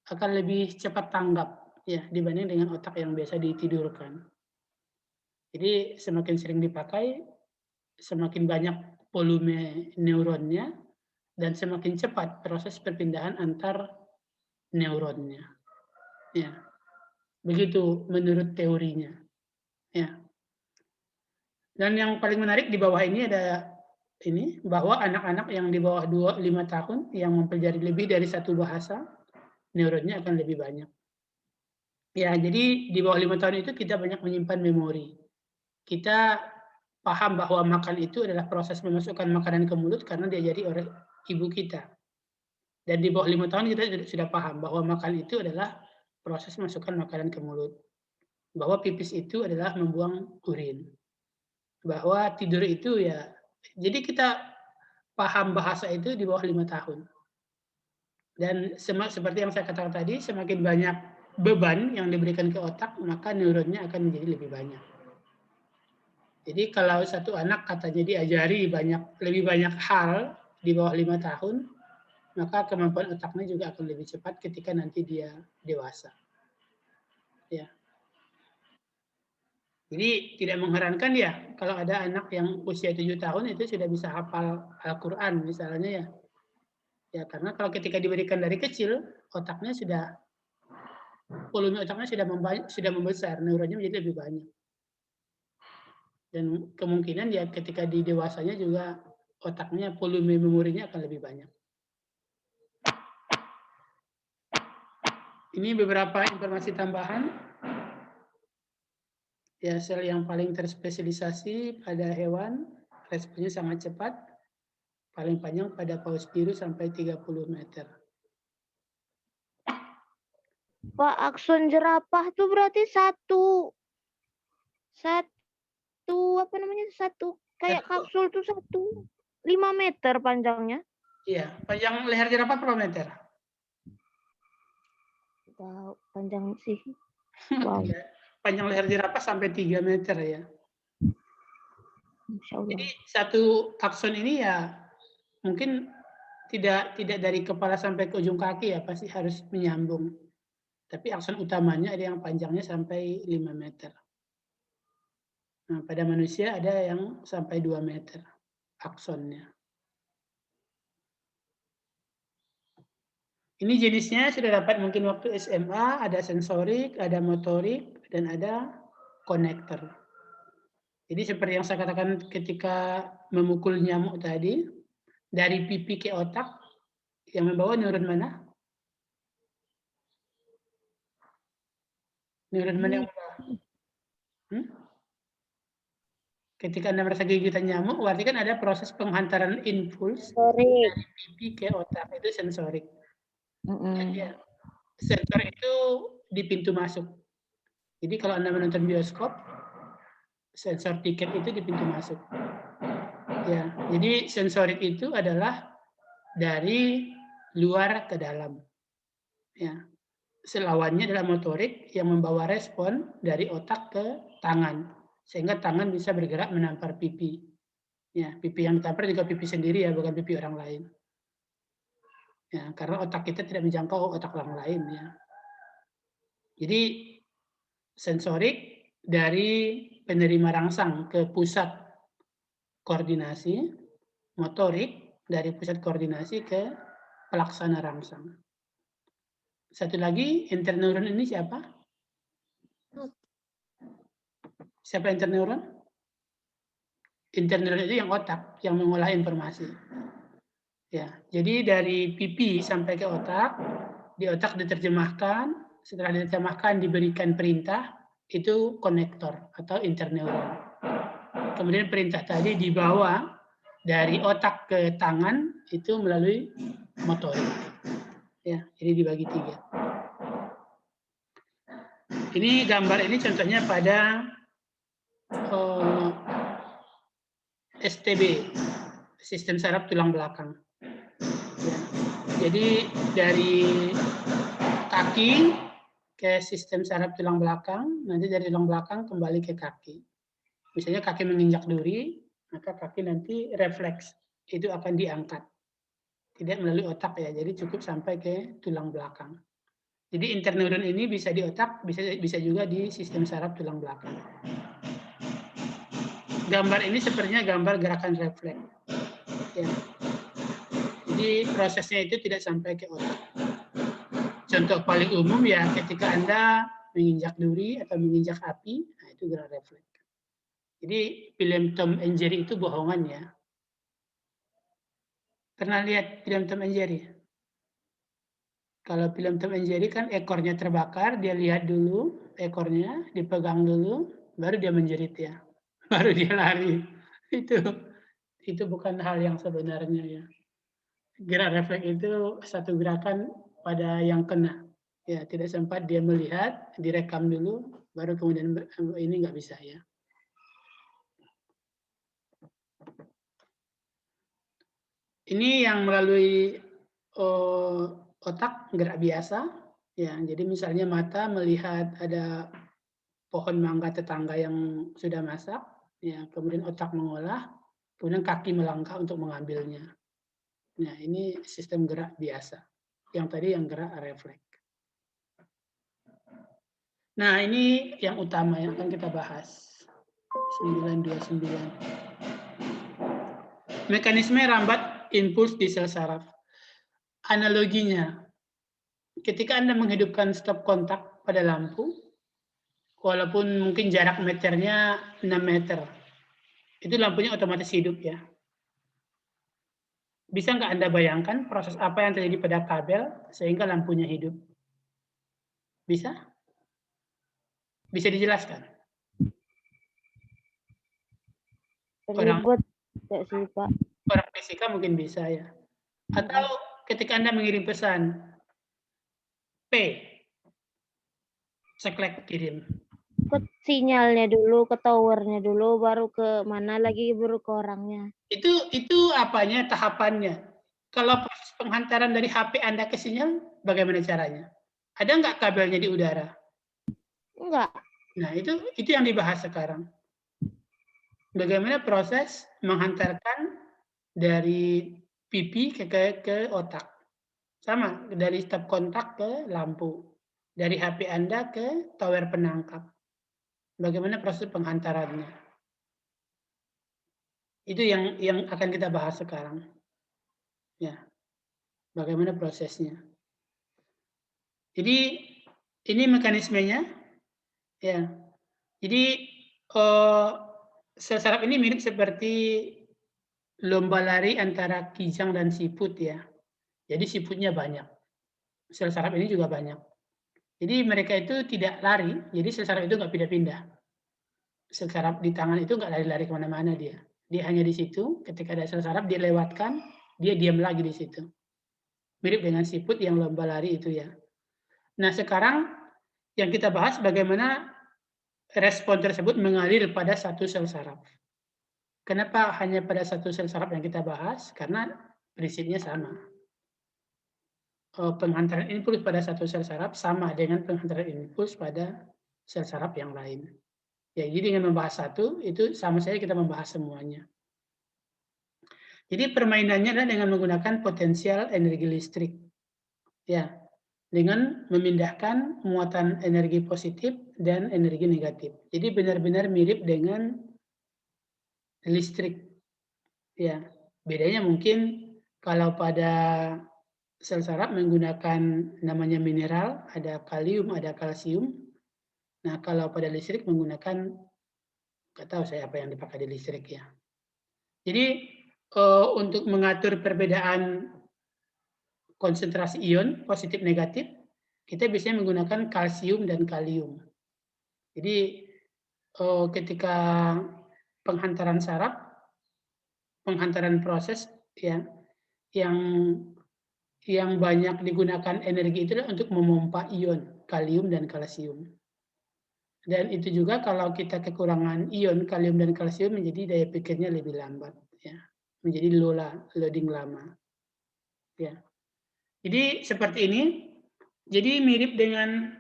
akan lebih cepat tanggap ya dibanding dengan otak yang biasa ditidurkan. Jadi semakin sering dipakai, semakin banyak volume neuronnya dan semakin cepat proses perpindahan antar neuronnya. Ya. Begitu menurut teorinya. Ya. Dan yang paling menarik di bawah ini ada ini bahwa anak-anak yang di bawah 5 tahun yang mempelajari lebih dari 1 bahasa, neuronnya akan lebih banyak. Ya, jadi di bawah 5 tahun itu kita banyak menyimpan memori. Kita paham bahwa makan itu adalah proses memasukkan makanan ke mulut karena diajari oleh ibu kita. Dan di bawah 5 tahun kita sudah paham bahwa makan itu adalah proses masukkan makanan ke mulut. Bahwa pipis itu adalah membuang urin. Bahwa tidur itu ya, jadi kita paham bahasa itu di bawah 5 tahun. Dan seperti yang saya katakan tadi, semakin banyak beban yang diberikan ke otak, maka neuronnya akan menjadi lebih banyak. Jadi kalau satu anak katanya diajari lebih banyak hal di bawah 5 tahun, maka kemampuan otaknya juga akan lebih cepat ketika nanti dia dewasa. Ya. Jadi tidak mengherankan ya kalau ada anak yang usia 7 tahun itu sudah bisa hafal Al-Quran misalnya ya. Ya karena kalau ketika diberikan dari kecil, volume otaknya sudah membesar, neuronnya menjadi lebih banyak. Dan kemungkinan ya ketika di dewasanya juga otaknya, volume memorinya akan lebih banyak. Ini beberapa informasi tambahan. Ya, sel yang paling terspesialisasi pada hewan, responnya sangat cepat, paling panjang pada paus biru sampai 30 meter. Pak, akson jerapah tuh berarti satu apa namanya, satu kayak kapsul tuh 5 meter panjangnya. Iya, panjang leher jerapah berapa meter? Tahu panjang sih. Wow, Ya, panjang leher jerapah sampai 3 meter ya. Masya Allah. Jadi satu akson ini ya mungkin tidak dari kepala sampai ke ujung kaki ya, pasti harus menyambung. Tapi akson utamanya ada yang panjangnya sampai 5 meter. Nah, pada manusia ada yang sampai 2 meter aksonnya. Ini jenisnya sudah dapat mungkin waktu SMA, ada sensorik, ada motorik, dan ada konektor. Jadi seperti yang saya katakan ketika memukul nyamuk tadi, dari pipi ke otak, yang membawa neuron mana? Neuron mana yang membawa? Ketika Anda merasa gigitan nyamuk, berarti kan ada proses penghantaran impuls dari pipi ke otak, itu sensorik. Ya, sensor itu di pintu masuk. Jadi kalau Anda menonton bioskop, sensor tiket itu di pintu masuk. Ya, jadi sensorik itu adalah dari luar ke dalam. Ya. Selawannya adalah motorik yang membawa respon dari otak ke tangan, sehingga tangan bisa bergerak menampar pipi. Ya, pipi yang ditampar juga pipi sendiri ya, bukan pipi orang lain. Ya, karena otak kita tidak menjangkau otak orang lain ya. Jadi sensorik dari penerima rangsang ke pusat koordinasi, motorik dari pusat koordinasi ke pelaksana rangsang. Satu lagi, interneuron ini siapa? Siapa interneuron? Interneuron itu yang otak, yang mengolah informasi. Ya, jadi dari pipi sampai ke otak, di otak diterjemahkan, setelah diterjemahkan diberikan perintah, itu konektor atau interneuron. Kemudian perintah tadi dibawa dari otak ke tangan, itu melalui motorik. Ya, jadi dibagi 3. Ini gambar ini contohnya pada STB, sistem saraf tulang belakang. Ya. Jadi dari kaki ke sistem saraf tulang belakang, nanti dari tulang belakang kembali ke kaki. Misalnya kaki menginjak duri, maka kaki nanti refleks, itu akan diangkat. Tidak melalui otak ya, jadi cukup sampai ke tulang belakang. Jadi interneuron ini bisa di otak, bisa juga di sistem saraf tulang belakang. Gambar ini sepertinya gambar gerakan refleks. Ya. Jadi prosesnya itu tidak sampai ke otak. Contoh paling umum ya ketika Anda menginjak duri atau menginjak api, nah itu gerak refleks. Jadi film Tom and Jerry itu bohongan ya. Pernah lihat film Tom and Jerry? Kalau film Tom and Jerry kan ekornya terbakar, dia lihat dulu ekornya, dipegang dulu, baru dia menjerit ya. Baru dia lari. Itu bukan hal yang sebenarnya ya. Gerak refleks itu satu gerakan pada yang kena. Ya, tidak sempat dia melihat, direkam dulu, baru kemudian ini nggak bisa ya. Ini yang melalui otak gerak biasa, ya. Jadi misalnya mata melihat ada pohon mangga tetangga yang sudah masak, ya. Kemudian otak mengolah, kemudian kaki melangkah untuk mengambilnya. Nah, ini sistem gerak biasa. Yang tadi yang gerak refleks. Nah, ini yang utama yang akan kita bahas. 929. Mekanisme rambat impuls di sel saraf. Analoginya, ketika Anda menghidupkan stop kontak pada lampu, walaupun mungkin jarak meternya 6 meter, itu lampunya otomatis hidup ya. Bisa nggak Anda bayangkan proses apa yang terjadi pada kabel sehingga lampunya hidup? Bisa? Bisa dijelaskan? Ribet sih Pak. Orang fisika mungkin bisa ya. Atau ketika Anda mengirim pesan P, Seklek kirim. Ke sinyalnya dulu, ke towernya dulu, baru ke mana lagi, baru ke orangnya. Itu apanya, tahapannya. Kalau proses penghantaran dari HP Anda ke sinyal, bagaimana caranya? Ada nggak kabelnya di udara? Enggak. Nah, itu yang dibahas sekarang. Bagaimana proses menghantarkan dari pipi ke otak. Sama, dari stop kontak ke lampu. Dari HP Anda ke tower penangkap. Bagaimana proses penghantarannya. Itu yang akan kita bahas sekarang. Ya. Bagaimana prosesnya. Jadi ini mekanismenya. Ya. Jadi sel saraf ini mirip seperti lomba lari antara kijang dan siput ya. Jadi siputnya banyak. Sel saraf ini juga banyak. Jadi mereka itu tidak lari, jadi sel saraf itu nggak pindah-pindah. Sel saraf di tangan itu nggak lari-lari kemana-mana dia. Dia hanya di situ, ketika ada sel saraf dia lewatkan, dia diam lagi di situ. Mirip dengan siput yang lomba lari itu ya. Nah sekarang yang kita bahas bagaimana respon tersebut mengalir pada satu sel saraf. Kenapa hanya pada satu sel saraf yang kita bahas? Karena prinsipnya sama. Penghantaran impuls pada satu sel saraf sama dengan penghantaran impuls pada sel saraf yang lain. Ya, jadi dengan membahas satu, itu sama saja kita membahas semuanya. Jadi permainannya adalah dengan menggunakan potensial energi listrik. Ya, dengan memindahkan muatan energi positif dan energi negatif. Jadi benar-benar mirip dengan listrik. Ya, bedanya mungkin kalau pada sel saraf menggunakan namanya mineral, ada kalium, ada kalsium. Nah, kalau pada listrik menggunakan, nggak tahu saya apa yang dipakai di listrik ya. Jadi untuk mengatur perbedaan konsentrasi ion positif negatif, kita biasanya menggunakan kalsium dan kalium. Jadi ketika penghantaran saraf, penghantaran proses ya, yang banyak digunakan energi itu untuk memompa ion kalium dan kalsium. Dan itu juga kalau kita kekurangan ion kalium dan kalsium menjadi daya pikirnya lebih lambat, ya, menjadi loading lama. Ya. Jadi seperti ini. Jadi mirip dengan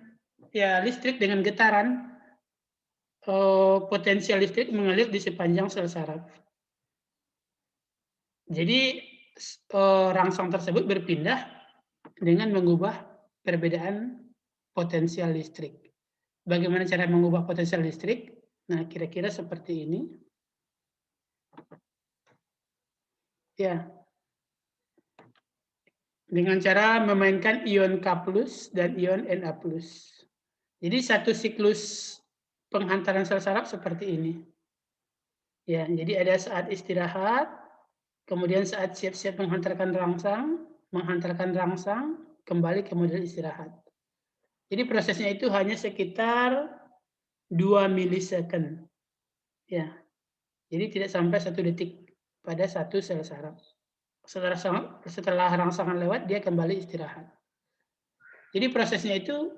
ya listrik dengan getaran, potensial listrik mengalir di sepanjang sel saraf. Jadi rangsang tersebut berpindah dengan mengubah perbedaan potensial listrik. Bagaimana cara mengubah potensial listrik? Nah, kira-kira seperti ini. Ya. Dengan cara memainkan ion K+ dan ion Na+. Jadi satu siklus penghantaran sel saraf seperti ini. Ya, jadi ada saat istirahat, kemudian saat siap-siap menghantarkan rangsang, kembali ke model istirahat. Jadi prosesnya itu hanya sekitar 2 milisecond. Ya. Jadi tidak sampai 1 detik pada satu sel saraf. Setelah rangsangan lewat, dia kembali istirahat. Jadi prosesnya itu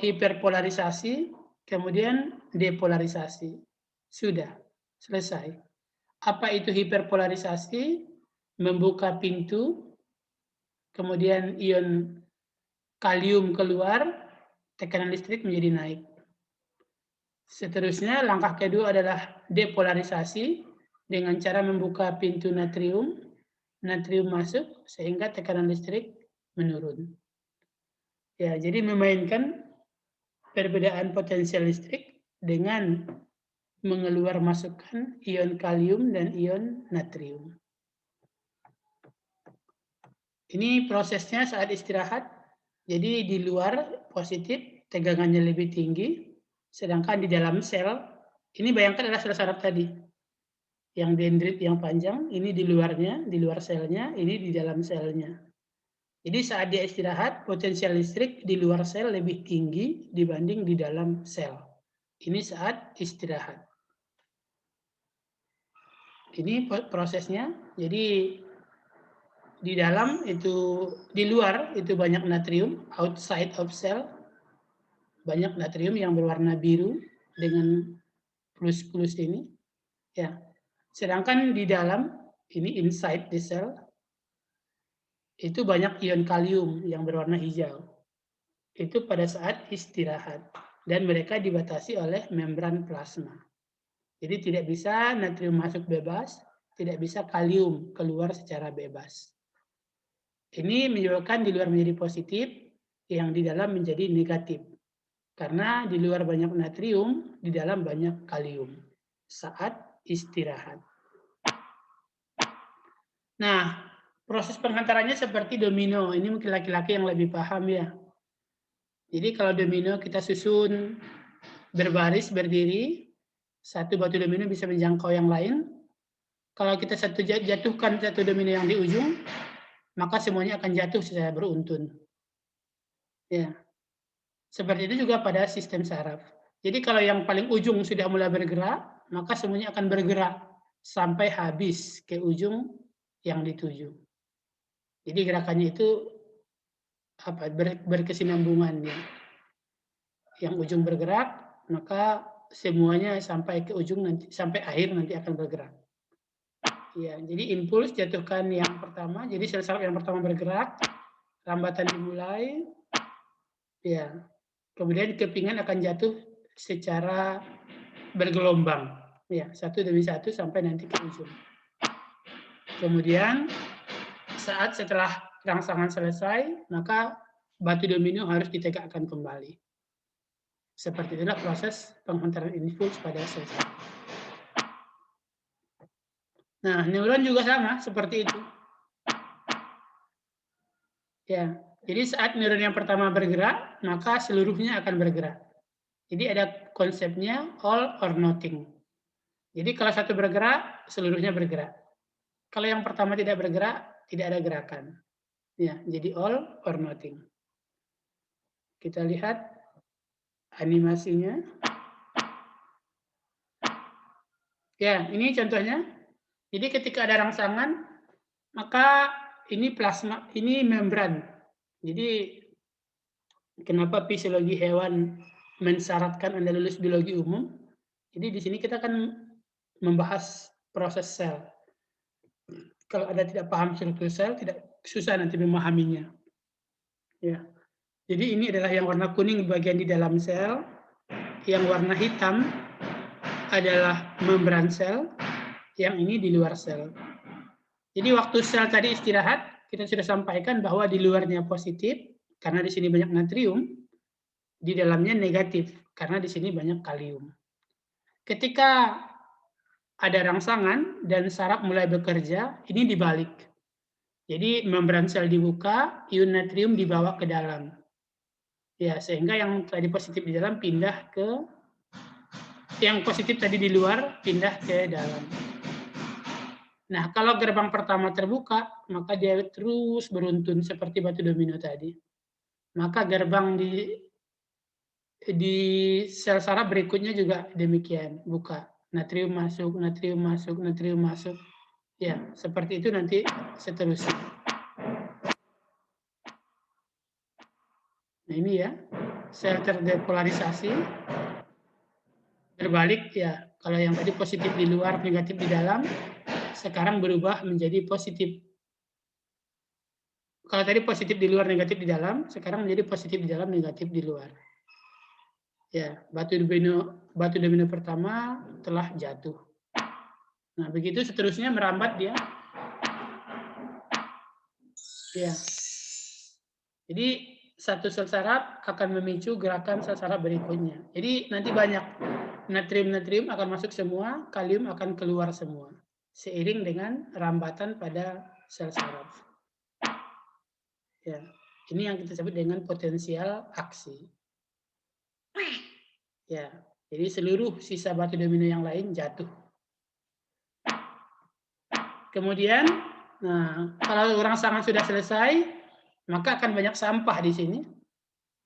hiperpolarisasi, kemudian depolarisasi. Sudah, selesai. Apa itu hiperpolarisasi? Membuka pintu, kemudian ion kalium keluar, tekanan listrik menjadi naik. Seterusnya, langkah kedua adalah depolarisasi dengan cara membuka pintu natrium masuk sehingga tekanan listrik menurun. Ya, jadi memainkan perbedaan potensial listrik dengan mengeluar masukkan ion kalium dan ion natrium. Ini prosesnya saat istirahat. Jadi di luar positif, tegangannya lebih tinggi, sedangkan di dalam sel, ini bayangkan adalah sel saraf tadi. Yang dendrit yang panjang, ini di luarnya, di luar selnya, ini di dalam selnya. Jadi saat dia istirahat, potensial listrik di luar sel lebih tinggi dibanding di dalam sel. Ini saat istirahat. Ini prosesnya. Jadi di dalam itu, di luar itu banyak natrium, outside of cell. banyak natrium yang berwarna biru dengan plus-plus ini. Ya. Sedangkan di dalam, ini inside the cell, itu banyak ion kalium yang berwarna hijau. Itu pada saat istirahat. Dan mereka dibatasi oleh membran plasma. Jadi tidak bisa natrium masuk bebas, tidak bisa kalium keluar secara bebas. Ini menyebabkan di luar menjadi positif, yang di dalam menjadi negatif. Karena di luar banyak natrium, di dalam banyak kalium saat istirahat. Nah, proses penghantarannya seperti domino. Ini mungkin laki-laki yang lebih paham ya. Jadi kalau domino kita susun berbaris berdiri, satu batu domino bisa menjangkau yang lain. Kalau kita jatuhkan satu domino yang di ujung, maka semuanya akan jatuh secara beruntun. Ya. Seperti itu juga pada sistem saraf. Jadi kalau yang paling ujung sudah mulai bergerak, maka semuanya akan bergerak sampai habis ke ujung yang dituju. Jadi gerakannya itu berkesinambungan ya. Yang ujung bergerak, maka semuanya sampai ke ujung nanti, sampai akhir nanti akan bergerak. Ya, jadi impuls jatuhkan yang pertama, jadi sel saraf yang pertama bergerak, rambatan dimulai, ya. Kemudian kepingan akan jatuh secara bergelombang, ya, satu demi satu sampai nanti ke ujung. Kemudian setelah rangsangan selesai, maka batu domino harus ditegakkan kembali. Seperti itulah proses penghantaran impuls pada sel saraf. Nah, neuron juga sama seperti itu. Ya, jadi saat neuron yang pertama bergerak, maka seluruhnya akan bergerak. Jadi ada konsepnya all or nothing. Jadi kalau satu bergerak, seluruhnya bergerak. Kalau yang pertama tidak bergerak, tidak ada gerakan. Ya, jadi all or nothing. Kita lihat animasinya. Ya, ini contohnya. Jadi ketika ada rangsangan, maka ini plasma, ini membran. Jadi kenapa fisiologi hewan mensyaratkan Anda lulus biologi umum? Jadi di sini kita akan membahas proses sel. Kalau Anda tidak paham struktur sel, tidak susah nanti memahaminya. Ya. Jadi ini adalah yang warna kuning bagian di dalam sel, yang warna hitam adalah membran sel, yang ini di luar sel. Jadi waktu sel tadi istirahat, kita sudah sampaikan bahwa di luarnya positif, karena di sini banyak natrium, di dalamnya negatif, karena di sini banyak kalium. Ketika ada rangsangan dan saraf mulai bekerja, ini dibalik. Jadi membran sel dibuka, ion natrium dibawa ke dalam. Ya, sehingga yang tadi positif di dalam pindah ke, yang positif tadi di luar pindah ke dalam. Nah, kalau gerbang pertama terbuka, maka dia terus beruntun seperti batu domino tadi. Maka gerbang di sel saraf berikutnya juga demikian, buka. Natrium masuk, natrium masuk, natrium masuk. Ya, seperti itu nanti seterusnya. Nah, ini ya, sel terdepolarisasi. Berbalik ya, kalau yang tadi positif di luar, negatif di dalam, sekarang berubah menjadi positif. Kalau tadi positif di luar, negatif di dalam, sekarang menjadi positif di dalam, negatif di luar. Ya, batu domino pertama telah jatuh. Nah, begitu seterusnya merambat dia. Ya. Jadi satu sel saraf akan memicu gerakan sel saraf berikutnya. Jadi nanti banyak natrium akan masuk semua, kalium akan keluar semua, seiring dengan rambatan pada sel saraf. Ya, ini yang kita sebut dengan potensial aksi. Ya, jadi seluruh sisa batu domino yang lain jatuh. Kemudian, nah, kalau rangsangan sudah selesai, maka akan banyak sampah di sini.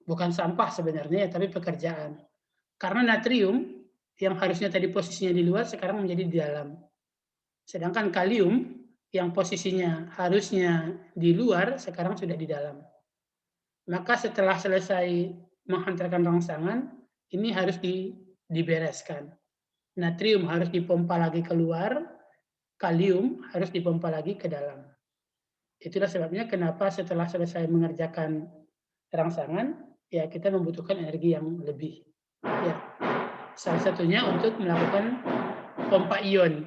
Bukan sampah sebenarnya, tapi pekerjaan. Karena natrium yang harusnya tadi posisinya di luar, sekarang menjadi di dalam. Sedangkan kalium yang posisinya harusnya di luar, sekarang sudah di dalam. Maka setelah selesai menghantarkan rangsangan, ini harus dibereskan. Natrium harus dipompa lagi keluar, kalium harus dipompa lagi ke dalam. Itulah sebabnya kenapa setelah selesai mengerjakan rangsangan, ya kita membutuhkan energi yang lebih. Ya. Salah satunya untuk melakukan pompa ion.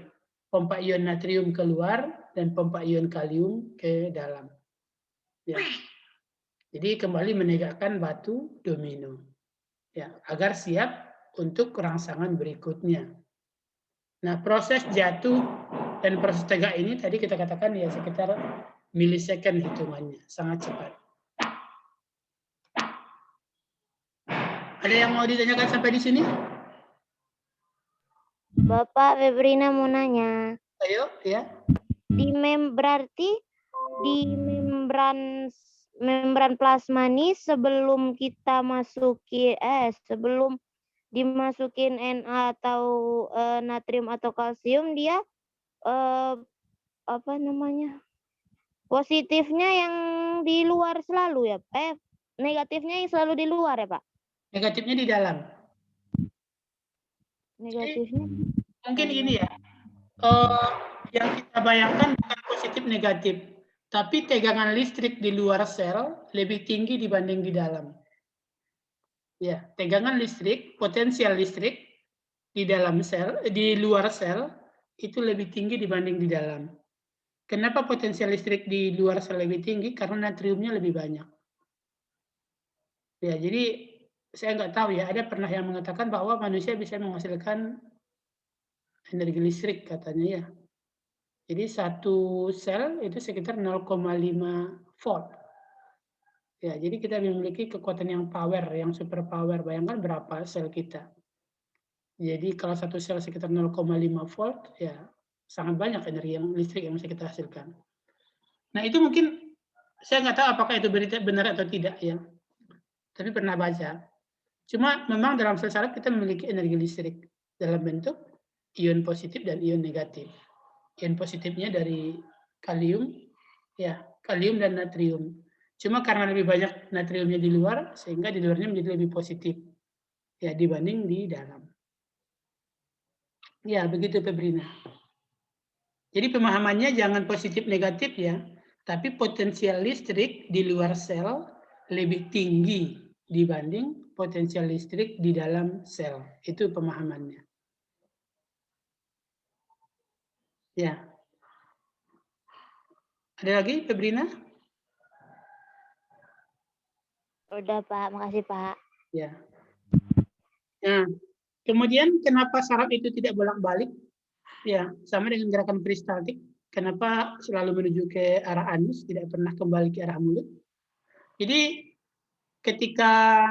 Pompa ion natrium keluar dan pompa ion kalium ke dalam. Ya. Jadi kembali menegakkan batu domino. Ya, agar siap untuk rangsangan berikutnya. Nah, proses jatuh dan proses tegak ini tadi kita katakan ya sekitar milisecond hitungannya, sangat cepat. Ada yang mau ditanyakan sampai di sini? Bapak Febrina mau nanya. Ayo, ya. Berarti di membran plasma nih sebelum kita masukin sebelum dimasukin Na atau natrium atau kalsium dia apa namanya? Positifnya yang di luar selalu ya? Negatifnya yang selalu di luar ya, Pak? Negatifnya di dalam. Negatifnya. Mungkin gini ya. Yang kita bayangkan bukan positif negatif, tapi tegangan listrik di luar sel lebih tinggi dibanding di dalam. Ya, tegangan listrik, potensial listrik di dalam sel, di luar sel itu lebih tinggi dibanding di dalam. Kenapa potensial listrik di luar sel lebih tinggi? Karena natriumnya lebih banyak. Ya, jadi saya nggak tahu ya, ada pernah yang mengatakan bahwa manusia bisa menghasilkan energi listrik katanya ya. Jadi satu sel itu sekitar 0,5 volt. Ya, jadi kita memiliki kekuatan yang power, yang super power. Bayangkan berapa sel kita. Jadi kalau satu sel sekitar 0,5 volt, ya sangat banyak energi yang listrik yang bisa kita hasilkan. Nah itu mungkin saya nggak tahu apakah itu berita benar atau tidak ya. Tapi pernah baca. Cuma memang dalam sel saraf kita memiliki energi listrik dalam bentuk ion positif dan ion negatif. Ion positifnya dari kalium, ya kalium dan natrium. Cuma karena lebih banyak natriumnya di luar, sehingga di luarnya menjadi lebih positif ya dibanding di dalam. Ya begitu Febrina. Jadi pemahamannya jangan positif negatif ya, tapi potensial listrik di luar sel lebih tinggi dibanding potensial listrik di dalam sel. Itu pemahamannya. Ya. Ada lagi, Febrina? Udah, Pak. Makasih, Pak. Ya. Nah, kemudian kenapa saraf itu tidak bolak-balik? Ya, sama dengan gerakan peristaltik. Kenapa selalu menuju ke arah anus, tidak pernah kembali ke arah mulut? Jadi, ketika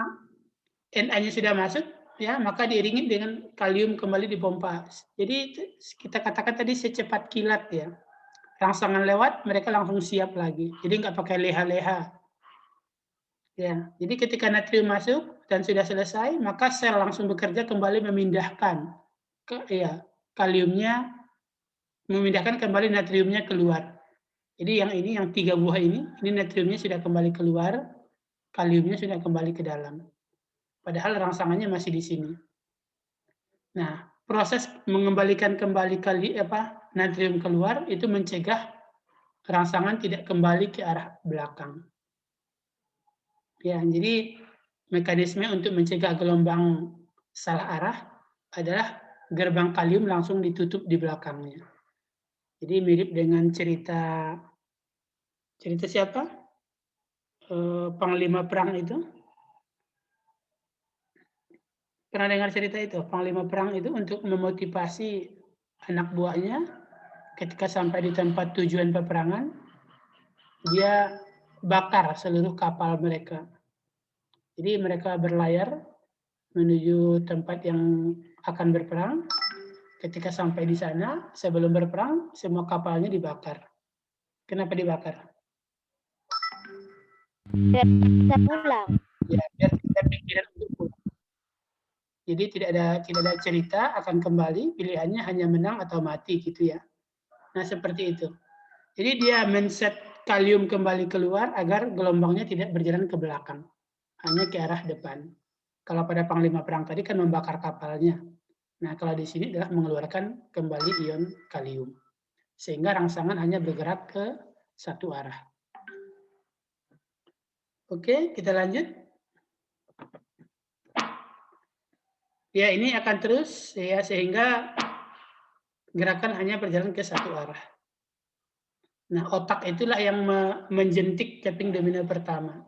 Na-nya sudah masuk, ya maka diiringi dengan kalium kembali dipompa. Jadi kita katakan tadi secepat kilat ya. Rangsangan lewat, mereka langsung siap lagi. Jadi nggak pakai leha-leha. Ya, jadi ketika natrium masuk dan sudah selesai, maka sel langsung bekerja kembali memindahkan kaliumnya, memindahkan kembali natriumnya keluar. Jadi yang 3 buah ini natriumnya sudah kembali keluar, kaliumnya sudah kembali ke dalam. Padahal rangsangannya masih di sini. Nah, proses mengembalikan kembali natrium keluar itu mencegah rangsangan tidak kembali ke arah belakang. Ya, jadi mekanisme untuk mencegah gelombang salah arah adalah gerbang kalium langsung ditutup di belakangnya. Jadi mirip dengan cerita siapa? Panglima perang itu. Pernah dengar cerita itu? Panglima perang itu untuk memotivasi anak buahnya ketika sampai di tempat tujuan peperangan, dia bakar seluruh kapal mereka. Jadi mereka berlayar menuju tempat yang akan berperang. Ketika sampai di sana, sebelum berperang, semua kapalnya dibakar. Kenapa dibakar? Biar bisa pulang. Ya, biar kita pikiran untuk pulang. Jadi tidak ada cerita akan kembali, pilihannya hanya menang atau mati gitu ya. Nah seperti itu. Jadi dia men-set kalium kembali keluar agar gelombangnya tidak berjalan ke belakang, hanya ke arah depan. Kalau pada panglima perang tadi kan membakar kapalnya. Nah, kalau di sini adalah mengeluarkan kembali ion kalium. Sehingga rangsangan hanya bergerak ke satu arah. Oke, kita lanjut. Ya, ini akan terus ya sehingga gerakan hanya berjalan ke satu arah. Nah, otak itulah yang menjentik caping domino pertama.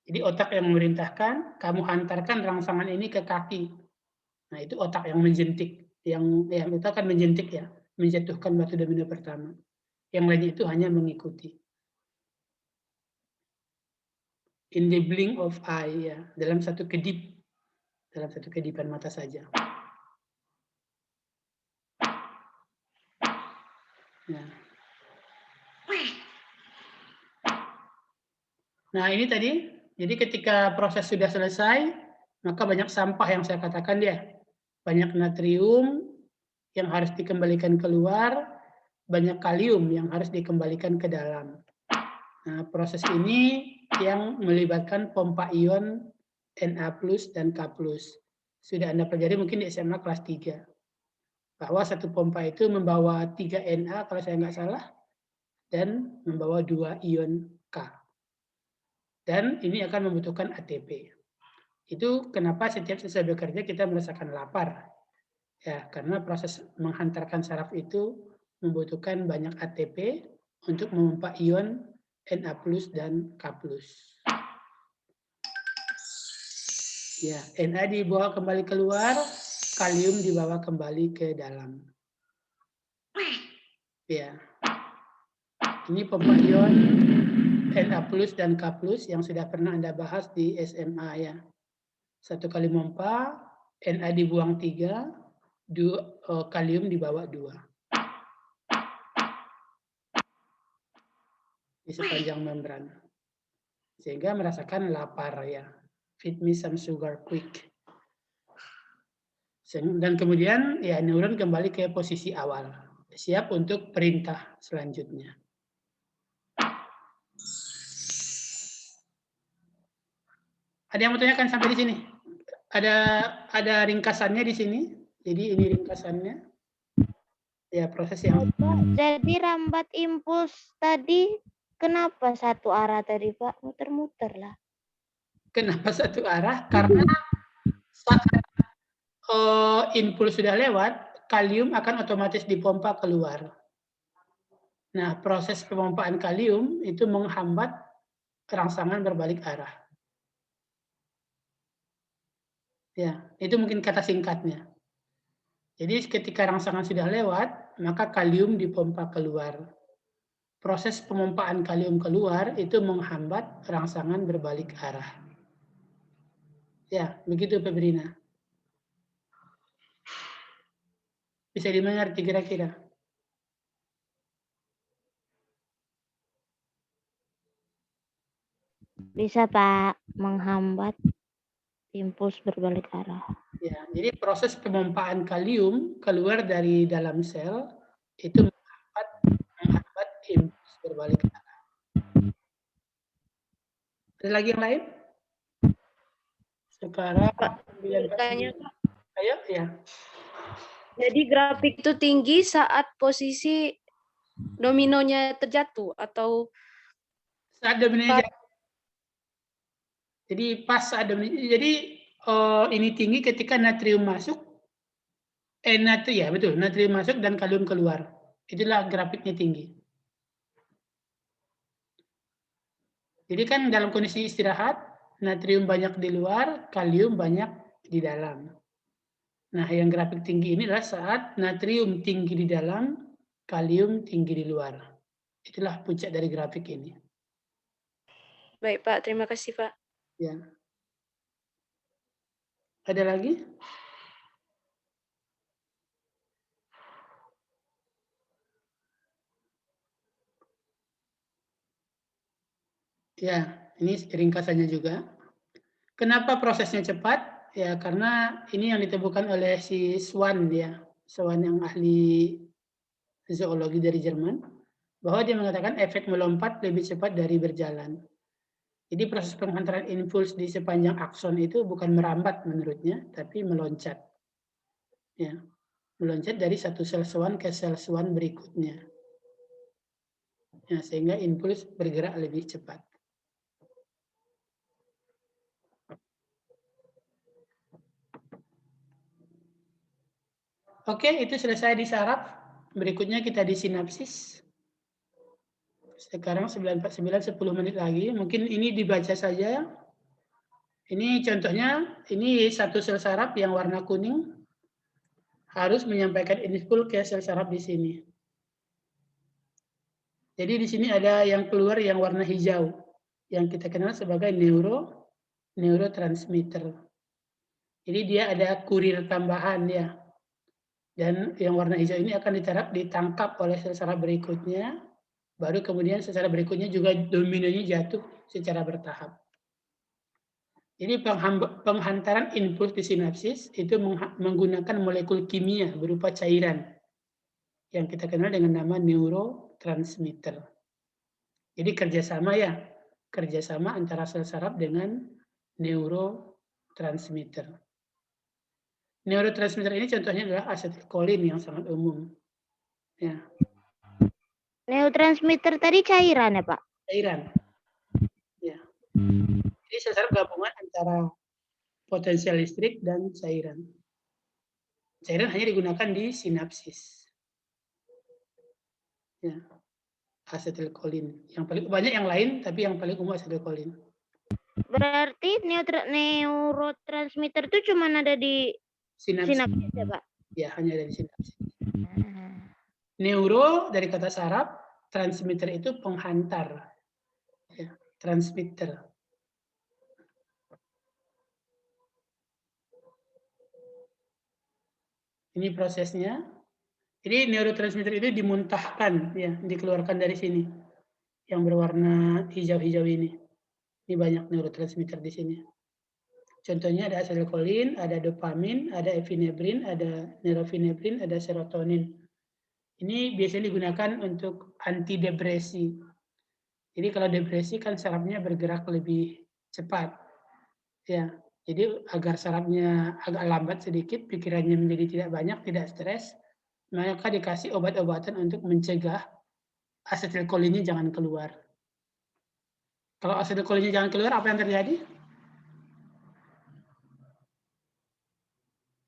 Jadi otak yang memerintahkan, kamu hantarkan rangsangan ini ke kaki. Nah, itu otak yang menjentik. Yang itu akan menjentik ya, menjatuhkan batu domino pertama. Yang lainnya itu hanya mengikuti. In the blink of eye, ya, dalam satu kedip. Dalam satu kedipan mata saja. Nah, ini tadi, jadi ketika proses sudah selesai, maka banyak sampah yang saya katakan dia. Banyak natrium yang harus dikembalikan keluar, banyak kalium yang harus dikembalikan ke dalam. Nah, proses ini yang melibatkan pompa ion Na+ dan K+. Sudah Anda pelajari mungkin di SMA kelas 3. Bahwa satu pompa itu membawa 3 Na kalau saya nggak salah, dan membawa 2 ion K. Dan ini akan membutuhkan ATP. Itu kenapa setiap selesai bekerja kita merasakan lapar. Ya, karena proses menghantarkan saraf itu membutuhkan banyak ATP untuk memompa ion Na+ dan K+. Ya, Na dibawa kembali keluar, kalium dibawa kembali ke dalam. Ya. Ini pompa ion Na+ dan K+ yang sudah pernah Anda bahas di SMA ya. Satu kali mompa, Na dibuang 3, kalium dibawa 2. Di sepanjang membran. Sehingga merasakan lapar ya. Feed me some sugar quick. Dan kemudian ya neuron kembali ke posisi awal. Siap untuk perintah selanjutnya. Ada yang mau tanyakan sampai di sini? Ada ringkasannya di sini. Jadi ini ringkasannya. Ya, proses yang... Jadi rambat impuls tadi kenapa satu arah tadi, Pak? Muter-muter lah. Kenapa satu arah? Karena saat impuls sudah lewat, kalium akan otomatis dipompa keluar. Nah, proses pemompaan kalium itu menghambat rangsangan berbalik arah. Ya, itu mungkin kata singkatnya. Jadi ketika rangsangan sudah lewat, maka kalium dipompa keluar. Proses pemompaan kalium keluar itu menghambat rangsangan berbalik arah. Ya, begitu Febrina. Bisa dimengerti kira-kira? Bisa, Pak, menghambat impuls berbalik arah. Ya, jadi proses pemompaan kalium keluar dari dalam sel itu menghambat impuls berbalik arah. Ada lagi yang lain? Sekarang Tanya, Pak. Ayo, ya. Jadi grafik itu tinggi saat posisi dominonya terjatuh atau Saat dominonya jadi pas saat dominonya, jadi ini tinggi ketika natrium masuk, natrium masuk dan kalium keluar. Itulah grafiknya tinggi. Jadi kan dalam kondisi istirahat, natrium banyak di luar, kalium banyak di dalam. Nah, yang grafik tinggi ini adalah saat natrium tinggi di dalam, kalium tinggi di luar. Itulah puncak dari grafik ini. Baik, Pak. Terima kasih, Pak. Ya. Ada lagi? Ya, ini ringkasannya juga. Kenapa prosesnya cepat? Ya, karena ini yang ditemukan oleh si Swan ya, Swan yang ahli zoologi dari Jerman, bahwa dia mengatakan efek melompat lebih cepat dari berjalan. Jadi proses penghantaran impuls di sepanjang akson itu bukan merambat menurutnya, tapi meloncat. Ya, meloncat dari satu sel swan ke sel swan berikutnya. Ya, sehingga impuls bergerak lebih cepat. Oke, itu selesai di saraf. Berikutnya kita di sinapsis. Sekarang 9:49, 10 menit lagi. Mungkin ini dibaca saja. Ini contohnya, ini satu sel saraf yang warna kuning harus menyampaikan impuls ke sel saraf di sini. Jadi di sini ada yang keluar yang warna hijau, yang kita kenal sebagai neurotransmitter. Jadi dia ada kurir tambahan ya. Dan yang warna hijau ini akan ditangkap oleh sel saraf berikutnya, baru kemudian sel saraf berikutnya juga dominonya jatuh secara bertahap. Jadi penghantaran impuls di sinapsis itu menggunakan molekul kimia berupa cairan yang kita kenal dengan nama neurotransmitter. Jadi kerjasama antara sel saraf dengan neurotransmitter. Neurotransmitter ini contohnya adalah asetilkolin yang sangat umum. Ya. Neurotransmitter tadi cairan ya Pak? Cairan. Ya. Jadi sel saraf gabungan antara potensial listrik dan cairan. Cairan hanya digunakan di sinapsis. Ya. Asetilkolin. Yang paling banyak yang lain, tapi yang paling umum asetilkolin. Berarti neurotransmitter itu cuma ada di sinapsis ya Pak? Ya, hanya ada di sinapsis. Neuro dari kata saraf, transmitter itu penghantar. Ya, transmitter. Ini prosesnya. Jadi neurotransmitter itu dimuntahkan, ya, dikeluarkan dari sini. Yang berwarna hijau-hijau ini. Ini banyak neurotransmitter di sini. Contohnya ada asetilkolin, ada dopamin, ada epinefrin, ada neurofinefrin, ada serotonin. Ini biasanya digunakan untuk antidepresi. Jadi kalau depresi kan sarafnya bergerak lebih cepat. Ya, jadi agar sarafnya agak lambat sedikit, pikirannya menjadi tidak banyak, tidak stres, maka dikasih obat-obatan untuk mencegah asetilkolinnya jangan keluar. Kalau asetilkolinnya jangan keluar, apa yang terjadi?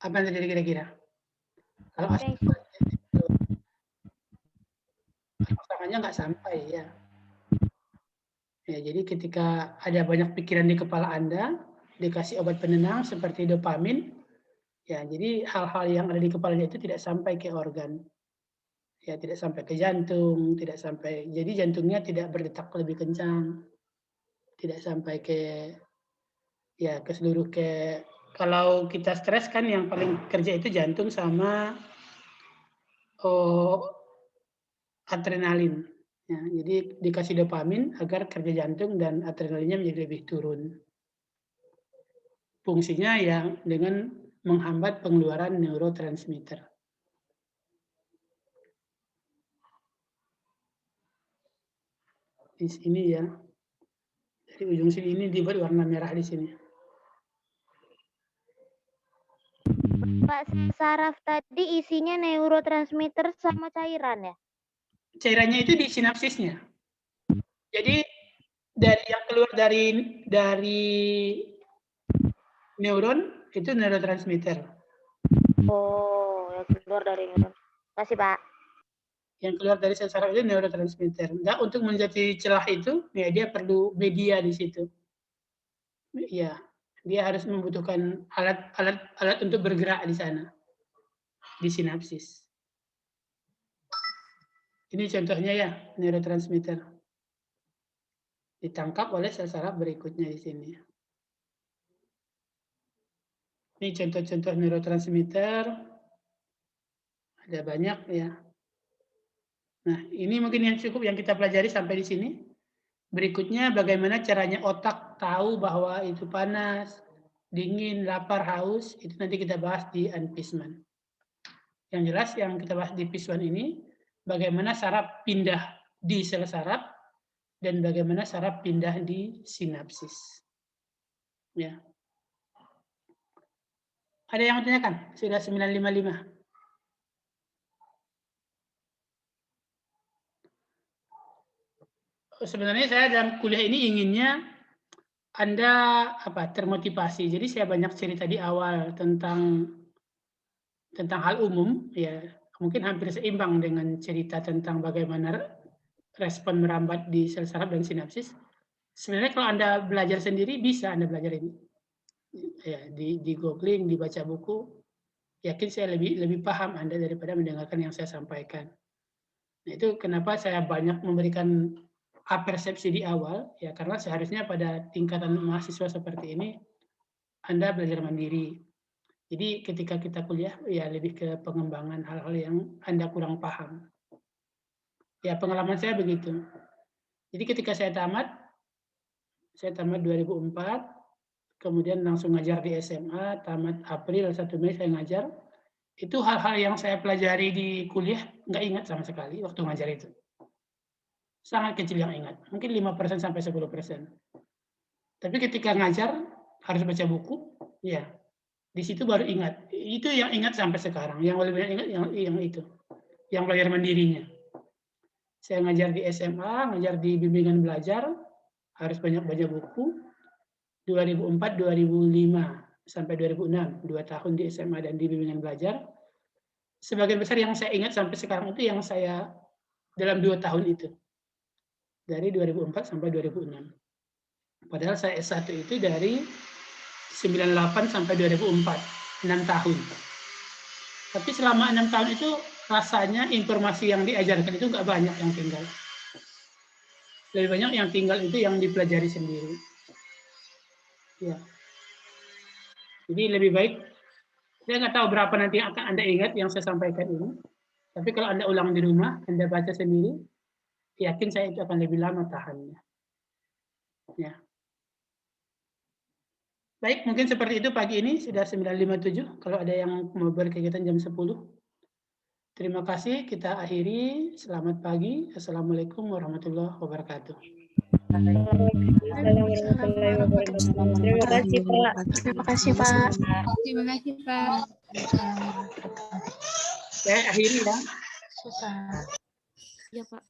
Apa yang terjadi kira-kira? Kalau asetilkolinnya nggak sampai ya. Ya, jadi ketika ada banyak pikiran di kepala Anda, dikasih obat penenang seperti dopamin, ya jadi hal-hal yang ada di kepalanya itu tidak sampai ke organ. Ya, tidak sampai ke jantung, tidak sampai, jadi jantungnya tidak berdetak lebih kencang, tidak sampai ke, ya ke seluruh kalau kita stres kan yang paling kerja itu jantung sama adrenalin. Ya, jadi dikasih dopamin agar kerja jantung dan adrenalinnya menjadi lebih turun. Fungsinya yang dengan menghambat pengeluaran neurotransmitter. Di sini ya, dari ujung sini ini dibuat warna merah di sini. Pak, saraf tadi isinya neurotransmitter sama cairan ya? Cairannya itu di sinapsisnya. Jadi dari yang keluar dari neuron itu neurotransmitter. Oh, yang keluar dari neuron. Kasih Pak. Yang keluar dari sel saraf itu neurotransmitter. Nah, untuk menjadi celah itu, ya dia perlu media di situ. Ya, dia harus membutuhkan alat untuk bergerak di sana, di sinapsis. Ini contohnya ya, neurotransmitter. Ditangkap oleh sel saraf berikutnya di sini. Ini contoh-contoh neurotransmitter. Ada banyak ya. Nah, ini mungkin yang cukup yang kita pelajari sampai di sini. Berikutnya bagaimana caranya otak tahu bahwa itu panas, dingin, lapar, haus, itu nanti kita bahas di Anpisman. Yang jelas yang kita bahas di Piswan ini, bagaimana saraf pindah di sel saraf dan bagaimana saraf pindah di sinapsis. Ya. Ada yang mau tanyakan? Sudah 9.55. Sebenarnya saya dalam kuliah ini inginnya Anda termotivasi. Jadi saya banyak cerita di awal tentang hal umum, ya mungkin hampir seimbang dengan cerita tentang bagaimana respon merambat di sel saraf dan sinapsis. Sebenarnya kalau Anda belajar sendiri bisa Anda belajar ini. Ya, di googling, dibaca buku, yakin saya lebih paham Anda daripada mendengarkan yang saya sampaikan. Nah, itu kenapa saya banyak memberikan persepsi di awal, ya karena seharusnya pada tingkatan mahasiswa seperti ini Anda belajar mandiri. Jadi ketika kita kuliah ya lebih ke pengembangan hal-hal yang Anda kurang paham. Ya pengalaman saya begitu. Jadi ketika saya tamat 2004, kemudian langsung ngajar di SMA, tamat April 1 Mei saya ngajar. Itu hal-hal yang saya pelajari di kuliah nggak ingat sama sekali waktu ngajar itu. Sangat kecil yang ingat, mungkin 5% sampai 10%. Tapi ketika ngajar harus baca buku, ya di situ baru ingat. Itu yang ingat sampai sekarang. Yang lebih banyak ingat yang itu, yang belajar mandirinya. Saya ngajar di SMA, ngajar di bimbingan belajar, harus banyak baca buku. 2004, 2005 sampai 2006, 2 tahun di SMA dan di bimbingan belajar. Sebagian besar yang saya ingat sampai sekarang itu yang saya dalam 2 tahun itu. Dari 2004 sampai 2006. Padahal saya S1 itu dari 98 sampai 2004, 6 tahun. Tapi selama 6 tahun itu rasanya informasi yang diajarkan itu nggak banyak yang tinggal. Lebih banyak yang tinggal itu yang dipelajari sendiri. Ya. Jadi lebih baik, saya nggak tahu berapa nanti yang akan Anda ingat yang saya sampaikan ini. Tapi kalau Anda ulang di rumah, Anda baca sendiri, yakin saya itu akan lebih lama tahannya. Ya. Baik, mungkin seperti itu pagi ini, sudah 9.57, kalau ada yang mau berkegiatan jam 10. Terima kasih, kita akhiri. Selamat pagi. Assalamualaikum warahmatullahi wabarakatuh. Terima kasih, Pak. Terima kasih, Pak. Terima kasih, Pak. Saya akhiri ya. Susah. Ya, Pak.